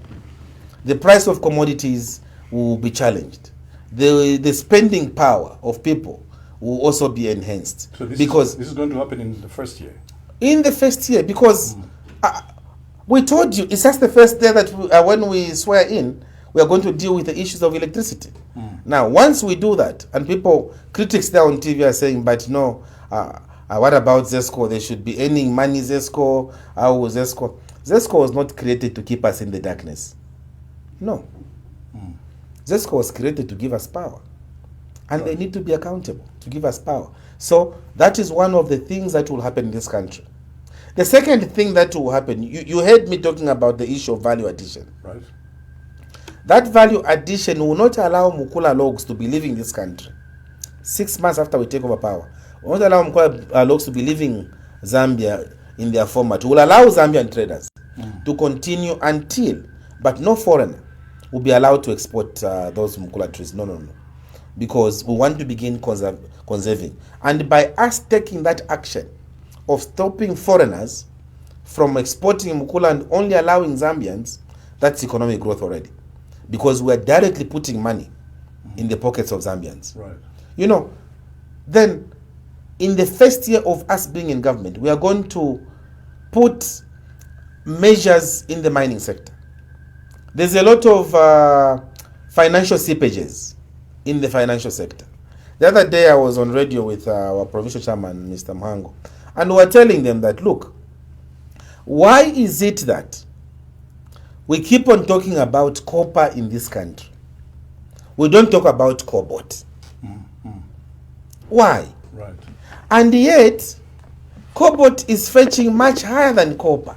the price of commodities will be challenged. The spending power of people will also be enhanced. So this is going to happen in the first year? In the first year, because we told you, it's just the first day that when we swear in, we are going to deal with the issues of electricity. Now, once we do that, and critics there on TV are saying, but no, what about ZESCO? They should be earning money, ZESCO. ZESCO was not created to keep us in the darkness. No. ZESCO was created to give us power. And they need to be accountable to give us power. So that is one of the things that will happen in this country. The second thing that will happen, you heard me talking about the issue of value addition. Right. That value addition will not allow Mukula logs to be leaving this country 6 months after we take over power. We won't allow Mukula logs to be leaving Zambia in their format. We will allow Zambian traders to continue until, but no foreigner will be allowed to export those Mukula trees. No. Because we want to begin conserving. And by us taking that action of stopping foreigners from exporting Mukula and only allowing Zambians, that's economic growth already. Because we are directly putting money in the pockets of Zambians. Right. You know, then in the first year of us being in government, we are going to put measures in the mining sector. There's a lot of financial seepages in the financial sector. The other day I was on radio with our provincial chairman, Mr. Mhango, and we were telling them that, look, why is it that we keep on talking about copper in this country? We don't talk about cobalt. Why? Right. And yet, cobalt is fetching much higher than copper.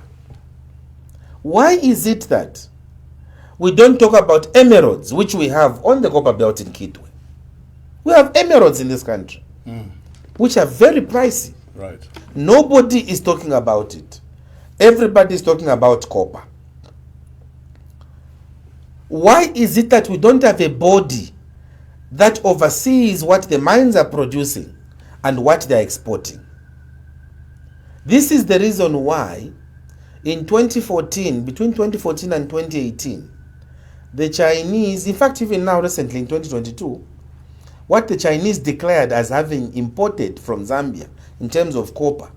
Why is it that we don't talk about emeralds, which we have on the copper belt in Kitwe? We have emeralds in this country, which are very pricey. Right. Nobody is talking about it. Everybody is talking about copper. Why is it that we don't have a body that oversees what the mines are producing and what they are exporting? This is the reason why in 2014, between 2014 and 2018, the Chinese, in fact even now recently in 2022, what the Chinese declared as having imported from Zambia in terms of copper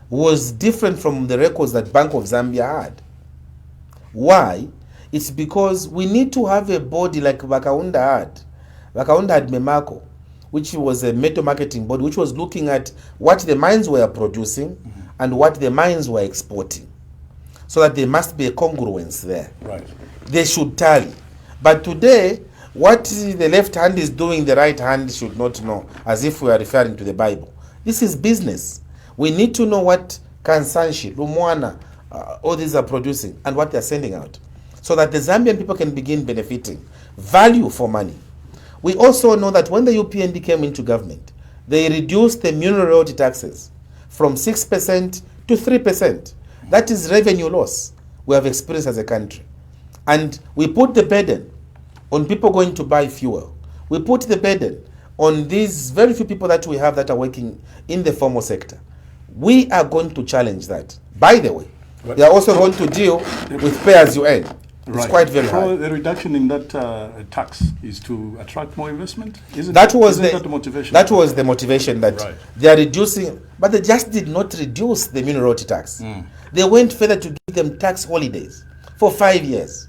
was different from the records that Bank of Zambia had. Why? It's because we need to have a body like Hakainde had. Hakainde had Memako, which was a metal marketing body, which was looking at what the mines were producing and what the mines were exporting. So that there must be a congruence there. Right. They should tally. But today, what the left hand is doing, the right hand should not know, as if we are referring to the Bible. This is business. We need to know what Kansanshi, Lumwana, all these are producing and what they are sending out, so that the Zambian people can begin benefiting. Value for money. We also know that when the UPND came into government, they reduced the mineral royalty taxes from 6% to 3%. That is revenue loss we have experienced as a country. And we put the burden on people going to buy fuel. We put the burden on these very few people that we have that are working in the formal sector. We are going to challenge that. By the way, they are also going to deal with pay as you earn. It's quite very high. So the reduction in that tax is to attract more investment? That was the motivation? That was the motivation, that they are reducing, but they just did not reduce the mineral tax. They went further to give them tax holidays for 5 years.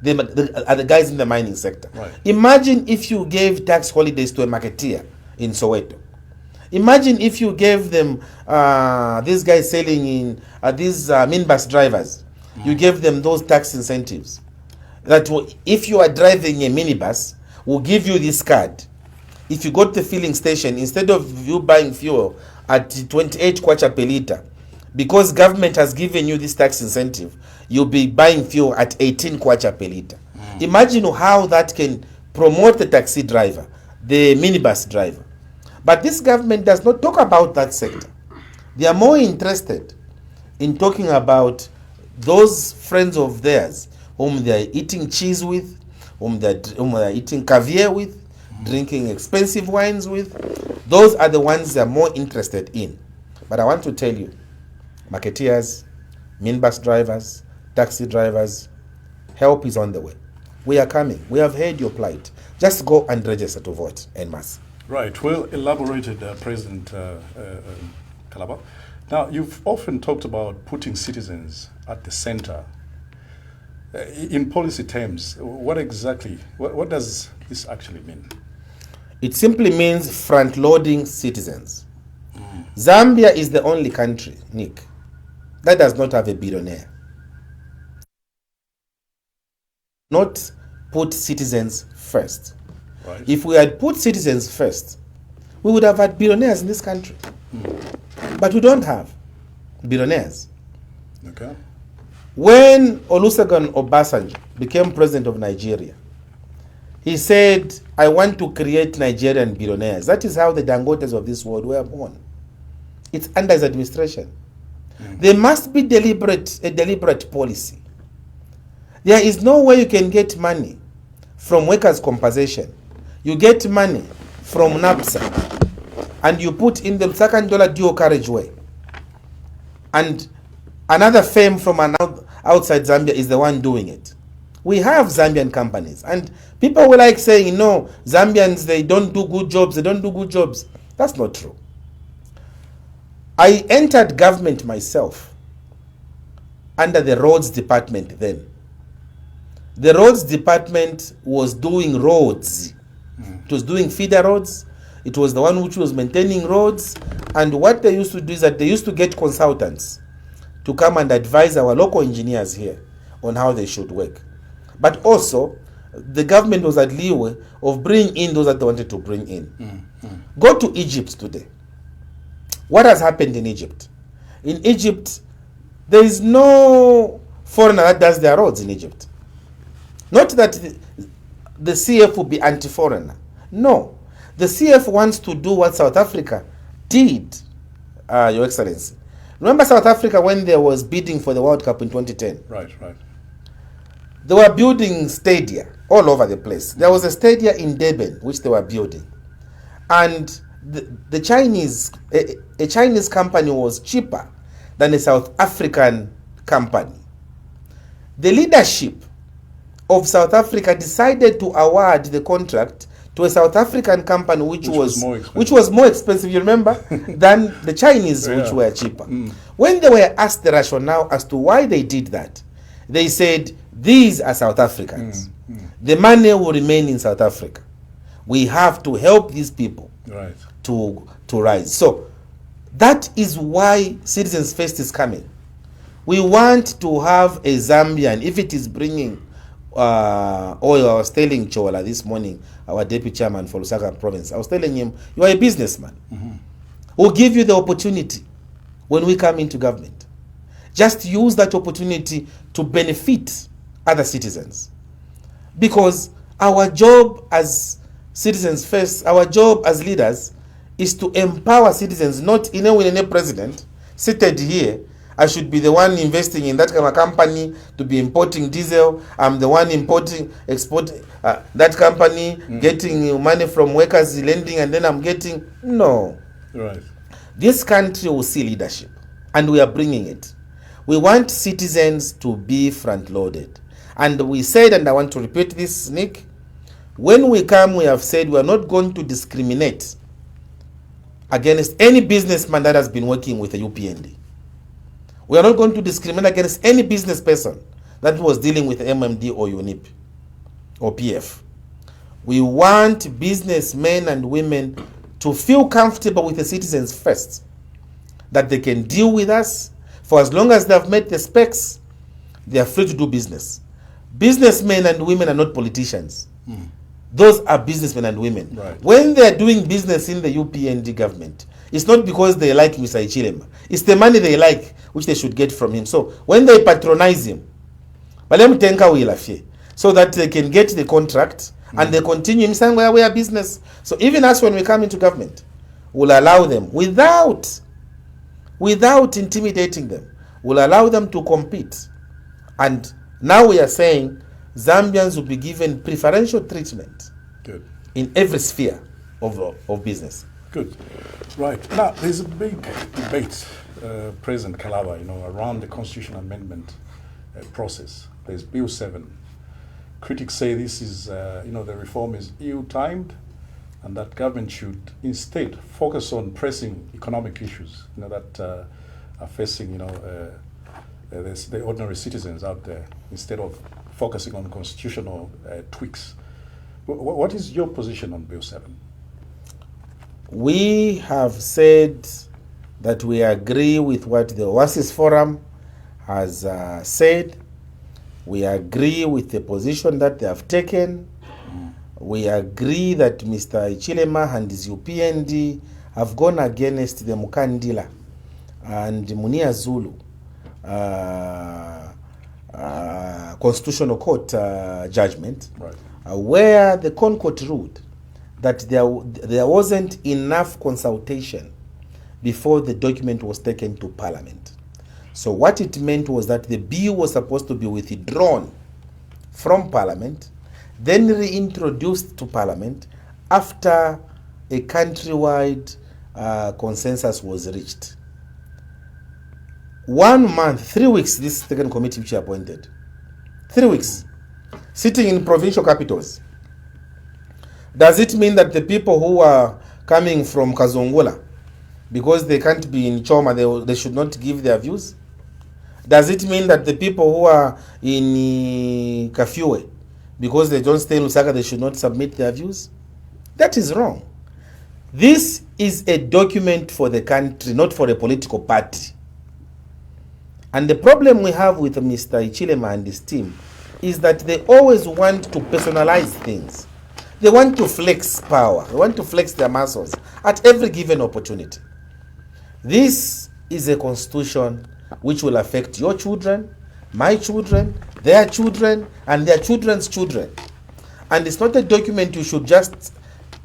The guys in the mining sector. Imagine if you gave tax holidays to a marketeer in Soweto. Imagine if you gave them, these guys selling in, these minibus drivers, you gave them those tax incentives. That if you are driving a minibus, we'll give you this card. If you go to the filling station, instead of you buying fuel at 28 kwacha per liter, because government has given you this tax incentive, you'll be buying fuel at 18 kwacha per liter. Imagine how that can promote the taxi driver, the minibus driver. But this government does not talk about that sector. They are more interested in talking about those friends of theirs whom they are eating cheese with, whom they are eating caviar with, drinking expensive wines with. Those are the ones they are more interested in. But I want to tell you, marketeers, minibus drivers, taxi drivers, help is on the way. We are coming. We have heard your plight. Just go and register to vote en masse. Right. Well elaborated, President Kalaba. Now, you've often talked about putting citizens at the center. In policy terms, what does this actually mean? It simply means front-loading citizens. Zambia is the only country, Nick, that does not have a billionaire. Not put citizens first. If we had put citizens first, we would have had billionaires in this country. But we don't have billionaires. Okay. When Olusegun Obasanjo became president of Nigeria, he said, I want to create Nigerian billionaires. That is how the Dangotes of this world were born. It's under his administration. There must be a deliberate policy. There is no way you can get money from workers' compensation. You get money from NAPSA and you put in the second dollar dual carriageway. And another firm from outside Zambia is the one doing it. We have Zambian companies. And people were like saying, no, Zambians, they don't do good jobs. They don't do good jobs. That's not true. I entered government myself under the roads department then. The roads department was doing roads. It was doing feeder roads. It was the one which was maintaining roads. And what they used to do is that they used to get consultants to come and advise our local engineers here on how they should work. But also, the government was at leeway of bringing in those that they wanted to bring in. Go to Egypt today. What has happened in Egypt? In Egypt, there is no foreigner that does their roads in Egypt. Not that the CF will be anti-foreigner. No. The CF wants to do what South Africa did, Your Excellency. Remember South Africa when they was bidding for the World Cup in 2010? Right. They were building stadia all over the place. There was a stadia in Durban which they were building. And the Chinese, a Chinese company was cheaper than a South African company. The leadership of South Africa decided to award the contract to a South African company which was more expensive, you remember, than the Chinese, which were cheaper. When they were asked the rationale as to why they did that, they said, these are South Africans. The money will remain in South Africa. We have to help these people to rise. So that is why Citizens First is coming. We want to have a Zambian, if it is bringing oil. I was telling Chola this morning, our deputy chairman for Lusaka province, I was telling him, you are a businessman. We'll give you the opportunity when we come into government. Just use that opportunity to benefit other citizens. Because our job as Citizens First, our job as leaders is to empower citizens, not in a president seated here. I should be the one investing in that kind of company to be importing diesel. I'm the one exporting that company, getting money from workers, lending, and then I'm getting... No. This country will see leadership, and we are bringing it. We want citizens to be front-loaded. And we said, and I want to repeat this, Nick, when we come, we have said we are not going to discriminate against any businessman that has been working with the UPND. We are not going to discriminate against any business person that was dealing with MMD or UNIP or PF. We want businessmen and women to feel comfortable with the citizens first, that they can deal with us. For as long as they have met the specs, they are free to do business. Businessmen and women are not politicians. Those are businessmen and women. Right. When they are doing business in the UPND government, it's not because they like Mr. Hichilema. It's the money they like, which they should get from him. So when they patronize him, so that they can get the contract and they continue him saying, well, we are business. So even us, when we come into government, we'll allow them without intimidating them. We'll allow them to compete. And now we are saying Zambians will be given preferential treatment. Good. In every sphere of business. Good. Right. Now, there's a big debate, President Kalaba, around the constitutional amendment process. There's Bill 7. Critics say this is, the reform is ill-timed and that government should instead focus on pressing economic issues, that are facing, the ordinary citizens out there, instead of focusing on constitutional tweaks. What is your position on Bill 7? We have said that we agree with what the Oasis Forum has said. We agree with the position that they have taken. We agree that Mr. Hichilema and his UPND have gone against the Mukandila and Munia Zulu Constitutional Court judgment, right, where the Court ruled that there wasn't enough consultation before the document was taken to Parliament. So what it meant was that the bill was supposed to be withdrawn from Parliament, then reintroduced to Parliament after a countrywide consensus was reached. 1 month, 3 weeks, this second committee which I appointed, 3 weeks, sitting in provincial capitals. Does it mean that the people who are coming from Kazungula, because they can't be in Choma, they should not give their views? Does it mean that the people who are in Kafue, because they don't stay in Lusaka, they should not submit their views? That is wrong. This is a document for the country, not for a political party. And the problem we have with Mr. Hichilema and his team is that they always want to personalize things. They want to flex power. They want to flex their muscles at every given opportunity. This is a constitution which will affect your children, my children, their children, and their children's children. And it's not a document you should just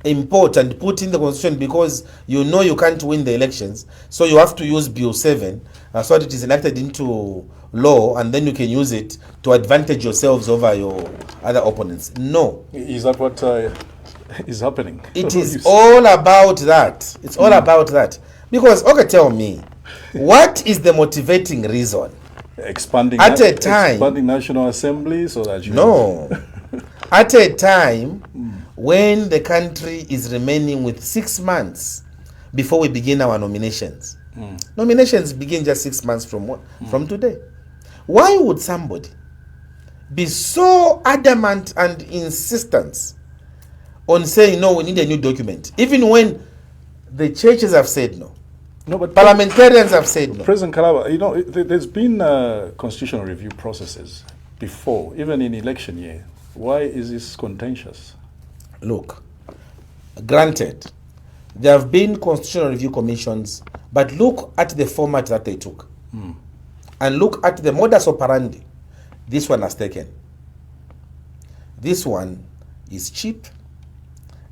import and put in the constitution because you know you can't win the elections. So you have to use Bill 7 so that it is enacted into law, and then you can use it to advantage yourselves over your other opponents. No. Is that what is happening? It is all about that. It's all about that. Because, okay, tell me, what is the motivating reason? Expanding at a time, expanding National Assembly so that you... No. At a time when the country is remaining with 6 months before we begin our nominations. Nominations begin just 6 months from today. Why would somebody be so adamant and insistent on saying, no, we need a new document, even when the churches have said no? No, but parliamentarians have said no. President Kalaba, there's been constitutional review processes before, even in election year. Why is this contentious? Look, granted, there have been constitutional review commissions, but look at the format that they took. And look at the modus operandi this one has taken. This one is cheap.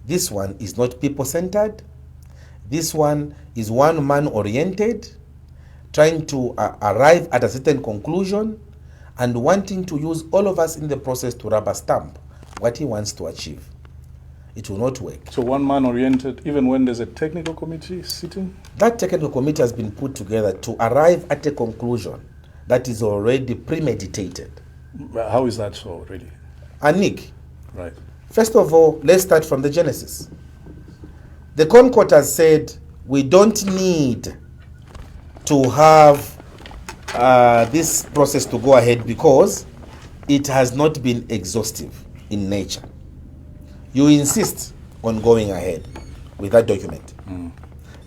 This one is not people-centered. This one is one-man oriented, trying to arrive at a certain conclusion and wanting to use all of us in the process to rubber stamp what he wants to achieve. It will not work. So one-man oriented, even when there's a technical committee sitting? That technical committee has been put together to arrive at a conclusion that is already premeditated. How is that so, really? Anik, Right. first of all, let's start from the genesis. The Concord has said we don't need to have this process to go ahead because it has not been exhaustive in nature. You insist on going ahead with that document.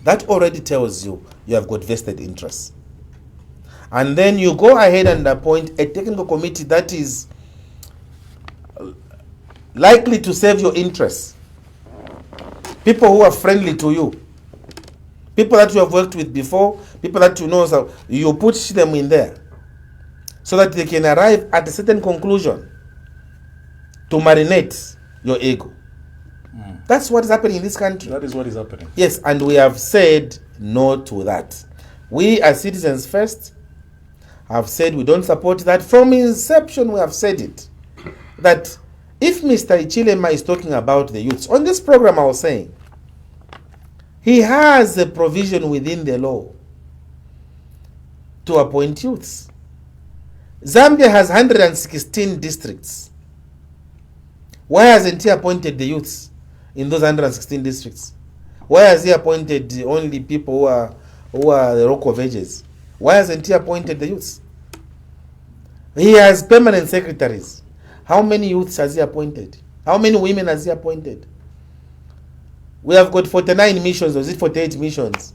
That already tells you have got vested interests. And then you go ahead and appoint a technical committee that is likely to serve your interests. People who are friendly to you. People that you have worked with before, people that you know, so you put them in there so that they can arrive at a certain conclusion to marinate your ego. That's what is happening in this country. That is what is happening. Yes, and we have said no to that. We as Citizens First have said we don't support that. From inception, we have said it. That if Mr. Hichilema is talking about the youths, on this program I was saying, he has a provision within the law to appoint youths. Zambia has 116 districts. Why hasn't he appointed the youths in those 116 districts? Why has he appointed only people who are the rock of ages? Why hasn't he appointed the youths? He has permanent secretaries. How many youths has he appointed? How many women has he appointed? We have got 49 missions, or is it 48 missions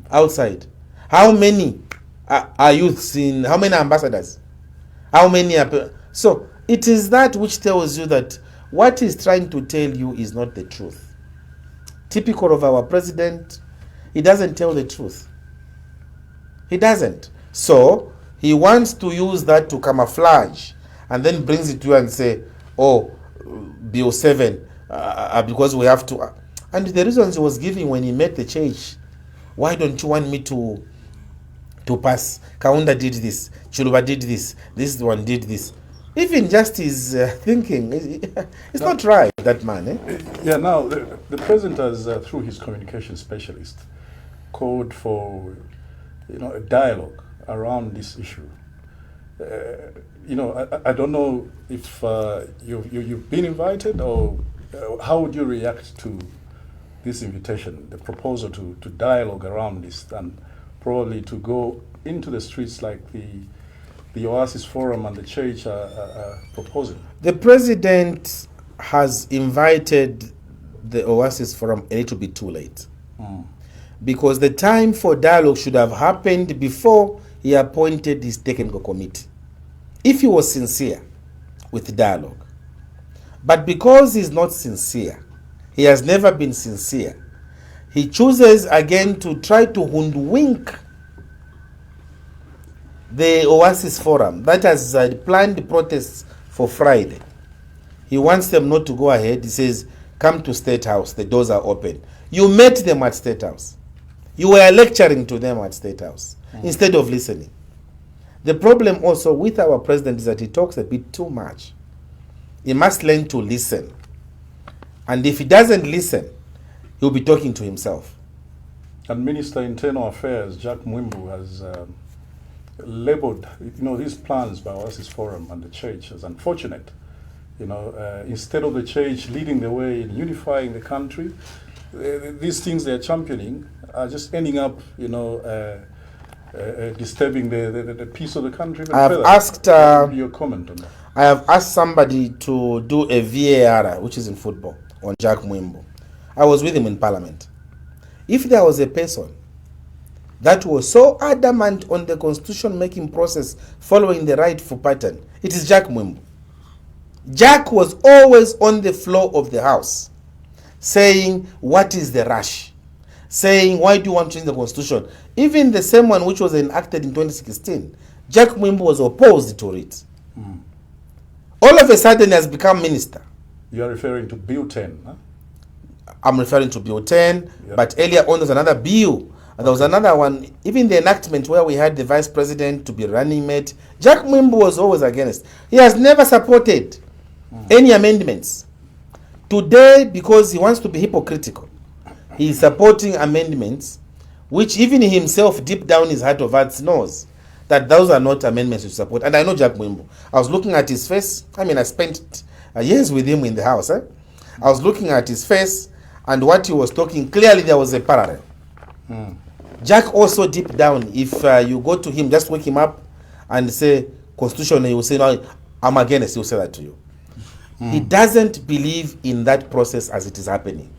outside? How many are youths in, how many ambassadors? How many are, so it is that which tells you that what he's trying to tell you is not the truth. Typical of our president, he doesn't tell the truth. He doesn't. So he wants to use that to camouflage and then brings it to you and say, oh, Bill 7, because we have to. And the reasons he was giving when he met the church, why don't you want me to pass? Kaunda did this, Chuluba did this one did this. Even just his thinking, it's not right, that man. Yeah, now the president has, through his communication specialist, called for a dialogue around this issue. I don't know if you've been invited, or how would you react to this invitation, the proposal to dialogue around this, and probably to go into the streets like the Oasis Forum and the church are proposing? The president has invited the Oasis Forum a little bit too late. Because the time for dialogue should have happened before he appointed his technical committee. If he was sincere with dialogue. But because he's not sincere, he has never been sincere, he chooses again to try to hoodwink the Oasis Forum that has planned protests for Friday. He wants them not to go ahead. He says, come to State House, the doors are open. You met them at State House. You were lecturing to them at State House instead of listening. The problem also with our president is that he talks a bit too much. He must learn to listen. And if he doesn't listen, he'll be talking to himself. And Minister Internal Affairs, Jack Mwimbu, has labeled these plans by Oasis Forum and the church as unfortunate. Instead of the church leading the way in unifying the country, these things they're championing are just ending up, disturbing the peace of the country. I have asked your comment on that. I have asked somebody to do a VAR, which is in football, on Jack Mwimbu. I was with him in Parliament. If there was a person that was so adamant on the constitution-making process following the rightful pattern, it is Jack Mwimbu. Jack was always on the floor of the House, saying, what is the rush? Saying, why do you want to change the constitution? Even the same one which was enacted in 2016, Jack Mwimbu was opposed to it. All of a sudden, he has become minister. You are referring to Bill 10, huh? I'm referring to Bill 10, Yep. but earlier on, there's another bill. And there was another one, even the enactment where we had the vice president to be running mate. Jack Mwimbu was always against. He has never supported any amendments. Today, because he wants to be hypocritical, he is supporting amendments which even himself deep down his heart of hearts knows that those are not amendments to support. And I know Jack Mwimbo. I was looking at his face. I mean, I spent years with him in the house. I was looking at his face and what he was talking. Clearly, there was a parallel. Jack also deep down, if you go to him, just wake him up and say, Constitution, he will say, no, I'm against, he will say that to you. He doesn't believe in that process as it is happening.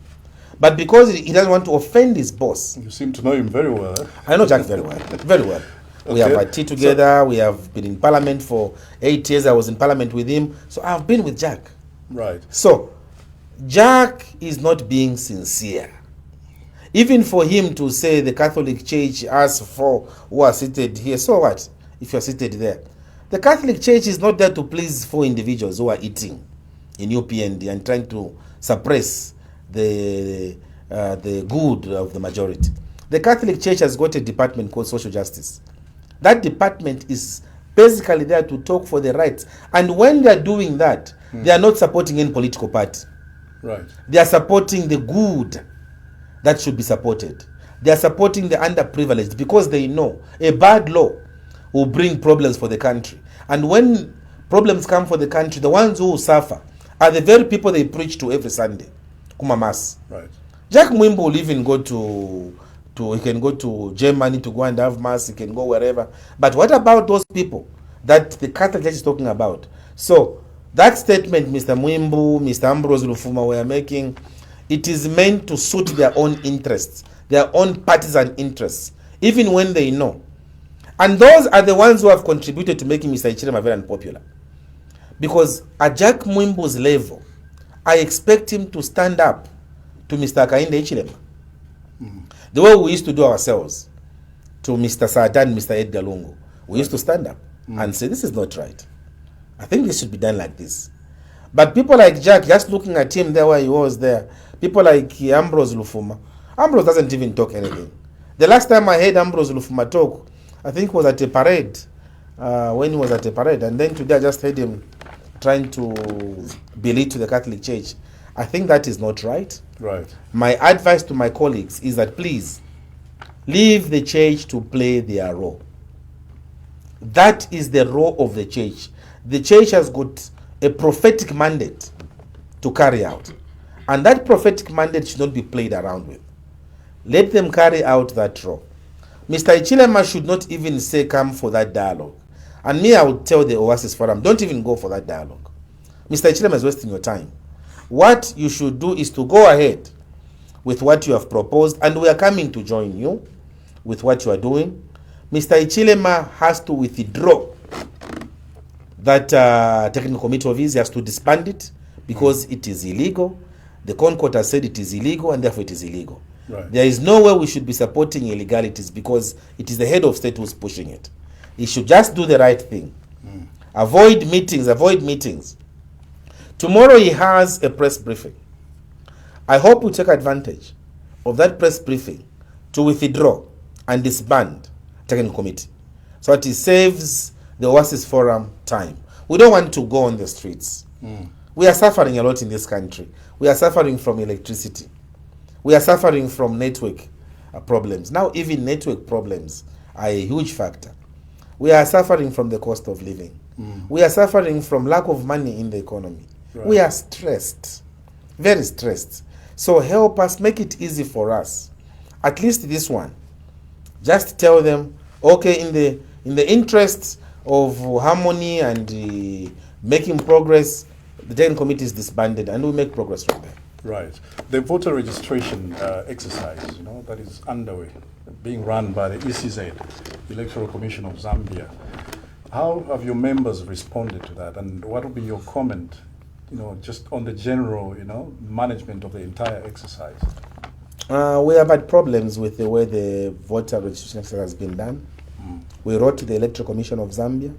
But because he doesn't want to offend his boss. You seem to know him very well. I know Jack very well, very well. Okay. We have had tea together. We have been in parliament for 8 years. I was in parliament with him. So I've been with Jack. Right. So Jack is not being sincere. Even for him to say the Catholic Church asks for who are seated here, so what if you're seated there? The Catholic Church is not there to please 4 individuals who are eating in UPND and trying to suppress the good of the majority. The Catholic Church has got a department called Social Justice. That department is basically there to talk for the rights. And when they are doing that, they are not supporting any political party. Right. They are supporting the good that should be supported. They are supporting the underprivileged because they know a bad law will bring problems for the country. And when problems come for the country, the ones who will suffer are the very people they preach to every Sunday. Kumamas. Right. Jack Mwimbo will even go he can go to Germany to go and have mass, he can go wherever. But what about those people that the Catholic Church is talking about? So that statement Mr. Mwimbo, Mr. Ambrose Lufuma were making, it is meant to suit their own interests, their own partisan interests, even when they know. And those are the ones who have contributed to making Mr. Hichilema very unpopular. Because at Jack Mwimbo's level, I expect him to stand up to Mr. Hakainde Hichilema. The way we used to do ourselves to Mr. Satan and Mr. Edgar Lungu. We used to stand up and say, this is not right. I think this should be done like this. But people like Jack, just looking at him there where he was there, people like Ambrose Lufuma, Ambrose doesn't even talk anything. The last time I heard Ambrose Lufuma talk, I think was at a parade, when he was at a parade. And then today I just heard him trying to belittle the Catholic Church. I think that is not right. Right. My advice to my colleagues is that please leave the church to play their role. That is the role of the church. The church has got a prophetic mandate to carry out. And that prophetic mandate should not be played around with. Let them carry out that role. Mr. Hichilema should not even say come for that dialogue. And me, I would tell the Oasis Forum, don't even go for that dialogue. Mr. Hichilema is wasting your time. What you should do is to go ahead with what you have proposed, and we are coming to join you with what you are doing. Mr. Hichilema has to withdraw that technical committee of his. He has to disband it because it is illegal. The Concord has said it is illegal, and therefore it is illegal. Right. There is no way we should be supporting illegalities because it is the head of state who's pushing it. He should just do the right thing. Avoid meetings. Tomorrow he has a press briefing. I hope we take advantage of that press briefing to withdraw and disband technical committee so that it saves the Oasis Forum time. We don't want to go on the streets. We are suffering a lot in this country. We are suffering from electricity. We are suffering from network problems. Now even network problems are a huge factor. We are suffering from the cost of living. We are suffering from lack of money in the economy. Right. We are stressed, very stressed. So help us, make it easy for us. At least this one. Just tell them, okay, in the interests of harmony and making progress, the technical committee is disbanded and we'll make progress from there. Right. The voter registration exercise, that is underway, being run by the ECZ, Electoral Commission of Zambia. How have your members responded to that, and what will be your comment, just on the general, management of the entire exercise? We have had problems with the way the voter registration exercise has been done. We wrote to the Electoral Commission of Zambia.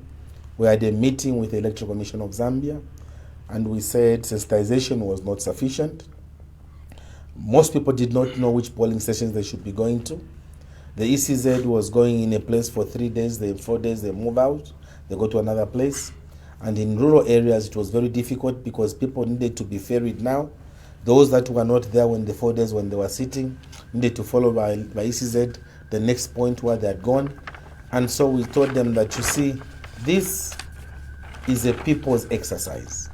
We had a meeting with the Electoral Commission of Zambia, and we said sensitization was not sufficient. Most people did not know which polling stations they should be going to. The ECZ was going in a place for 3 days, 4 days, they move out, they go to another place. And in rural areas, it was very difficult because people needed to be ferried now. Those that were not there when the 4 days when they were sitting needed to follow by ECZ the next point where they had gone. And so we told them that, you see, this is a people's exercise.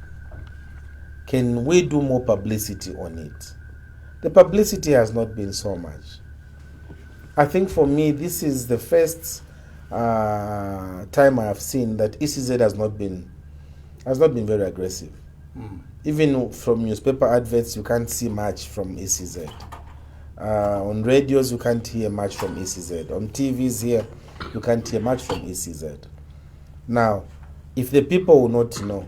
Can we do more publicity on it? The publicity has not been so much. I think for me, this is the first time I have seen that ECZ has not been very aggressive. Even from newspaper adverts, you can't see much from ECZ. On radios, you can't hear much from ECZ. On TVs here, you can't hear much from ECZ. Now, if the people will not know,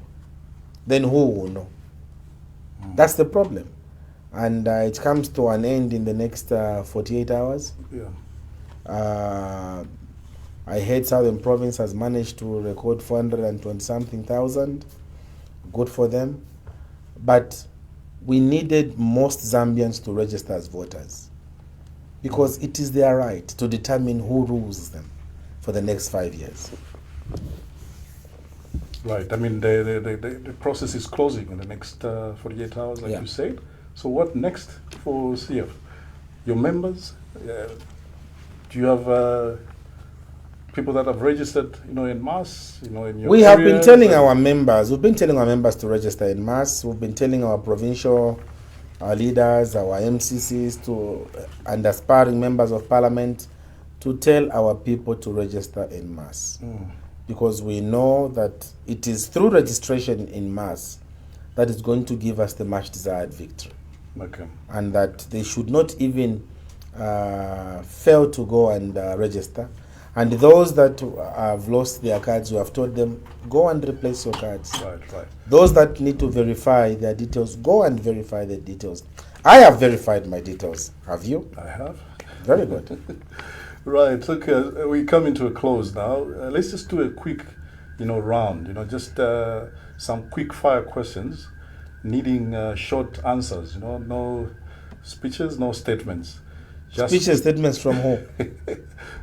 then who will know? That's the problem. And it comes to an end in the next 48 hours. Yeah. I heard Southern Province has managed to record 420-something thousand. Good for them. But we needed most Zambians to register as voters, because it is their right to determine who rules them for the next 5 years. Right. I mean, the process is closing in the next 48 hours, like you said. So what next for CF? Your members? Do you have people that have registered, en masse, in your We have been areas? telling our members, we've been telling our members to register en masse. We've been telling our provincial leaders, our MCCs, and aspiring members of parliament to tell our people to register en masse. Because we know that it is through registration en masse that is going to give us the much desired victory. Okay. And that they should not even fail to go and register. And those that have lost their cards, we have told them, go and replace your cards. Right. Those that need to verify their details, go and verify their details. I have verified my details. Have you? I have. Very good. Right. Okay. We come into a close now. Let's just do a quick, round. Just some quick fire questions, needing short answers. No speeches, no statements. Just Speeches, statements from who?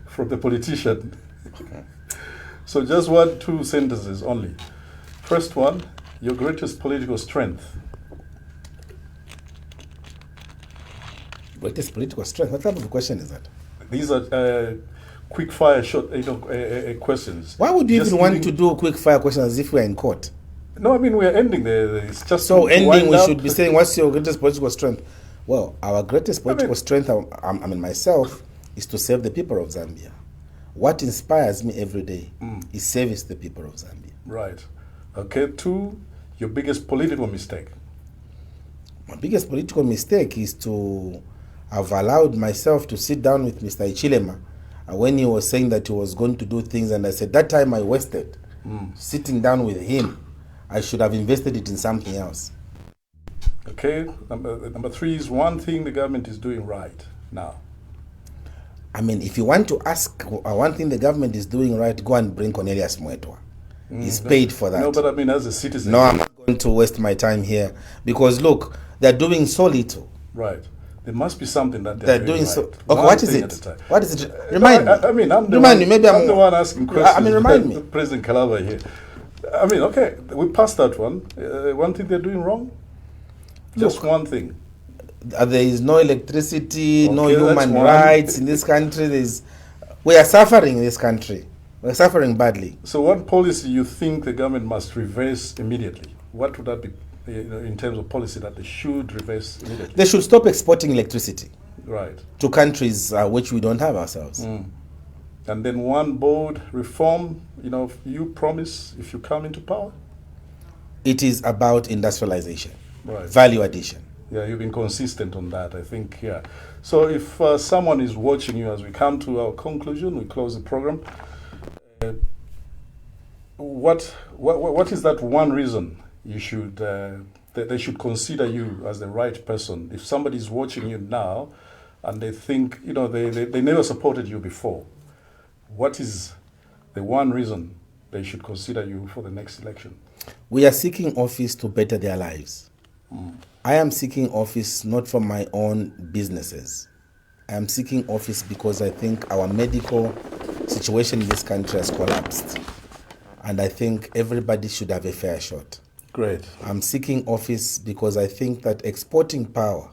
From the politician. So just 1-2 sentences only. First one, your greatest political strength. Greatest political strength? What type of question is that? These are quick fire short questions. Why would you Just even want needing- to do quick fire questions as if we're in court? No, I mean, we're ending there. It's just So to ending, wind we up. should be saying, what's your greatest political strength? Well, our greatest political strength, myself, is to serve the people of Zambia. What inspires me every day is service to the people of Zambia. Right. Okay. 2, your biggest political mistake. My biggest political mistake is to have allowed myself to sit down with Mr. Hichilema when he was saying that he was going to do things, and I said, that time I wasted sitting down with him. I should have invested it in something else. Okay. Number 3 is one thing the government is doing right now. I mean, if you want to ask one thing the government is doing right, go and bring Cornelius Mwetwa. He's paid for that. No, but I mean, as a citizen. No, I'm not going to waste my time here, because look, they're doing so little. Right. There must be something that They're doing right. so. Okay, One what is thing it? at a time. What is it? Remind me. I mean, I'm the Remind one, me. Maybe I'm the one asking questions. I mean, remind me. President Kalaba here. I mean, okay, we passed that one. One thing they're doing wrong? Just one thing. There is no electricity, no Okay, that's human one. rights in this country. We are suffering in this country. We're suffering badly. So what policy you think the government must reverse immediately? What would that be in terms of policy that they should reverse immediately? They should stop exporting electricity Right. to countries which we don't have ourselves. And then one bold reform, you promise if you come into power? It is about industrialization, Right. value addition. Yeah, you've been consistent on that, I think, yeah. So if someone is watching you as we come to our conclusion, we close the program, what is that one reason you should, that they should consider you as the right person? If somebody is watching you now and they think, they never supported you before, what is the one reason they should consider you for the next election? We are seeking office to better their lives. I am seeking office not for my own businesses. I am seeking office because I think our medical situation in this country has collapsed. And I think everybody should have a fair shot. Great. I'm seeking office because I think that exporting power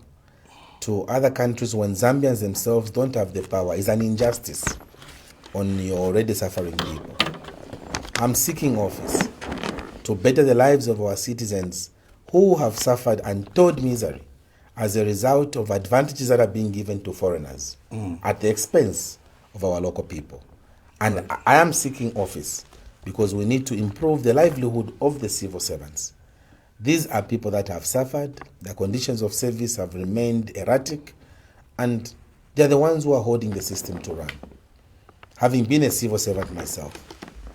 to other countries when Zambians themselves don't have the power is an injustice. on your already suffering people. I'm seeking office to better the lives of our citizens who have suffered untold misery as a result of advantages that are being given to foreigners at the expense of our local people. And I am seeking office because we need to improve the livelihood of the civil servants. These are people that have suffered, their conditions of service have remained erratic, and they're the ones who are holding the system to run. Having been a civil servant myself,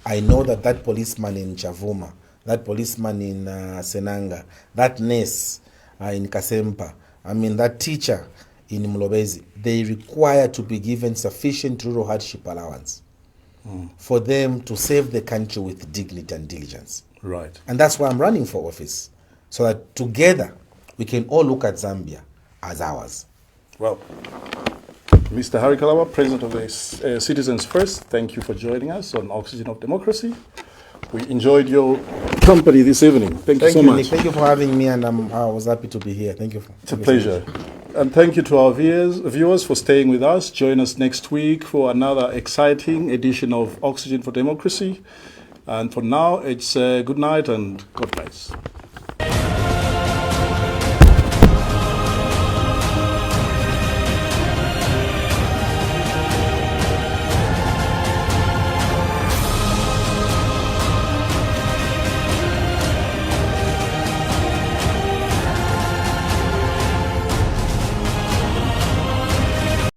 I know that that policeman in Chavuma, that policeman in Senanga, that nurse in Kasempa, that teacher in Mlobezi, they require to be given sufficient rural hardship allowance for them to save the country with dignity and diligence. Right. And that's why I'm running for office, so that together we can all look at Zambia as ours. Well, Mr. Harry Kalaba, President of the Citizens First, thank you for joining us on Oxygen of Democracy. We enjoyed your company this evening. Thank you so much. Nick. Thank you for having me, and I was happy to be here. Thank you. It's a pleasure. And thank you to our viewers for staying with us. Join us next week for another exciting edition of Oxygen for Democracy. And for now, it's good night and God bless.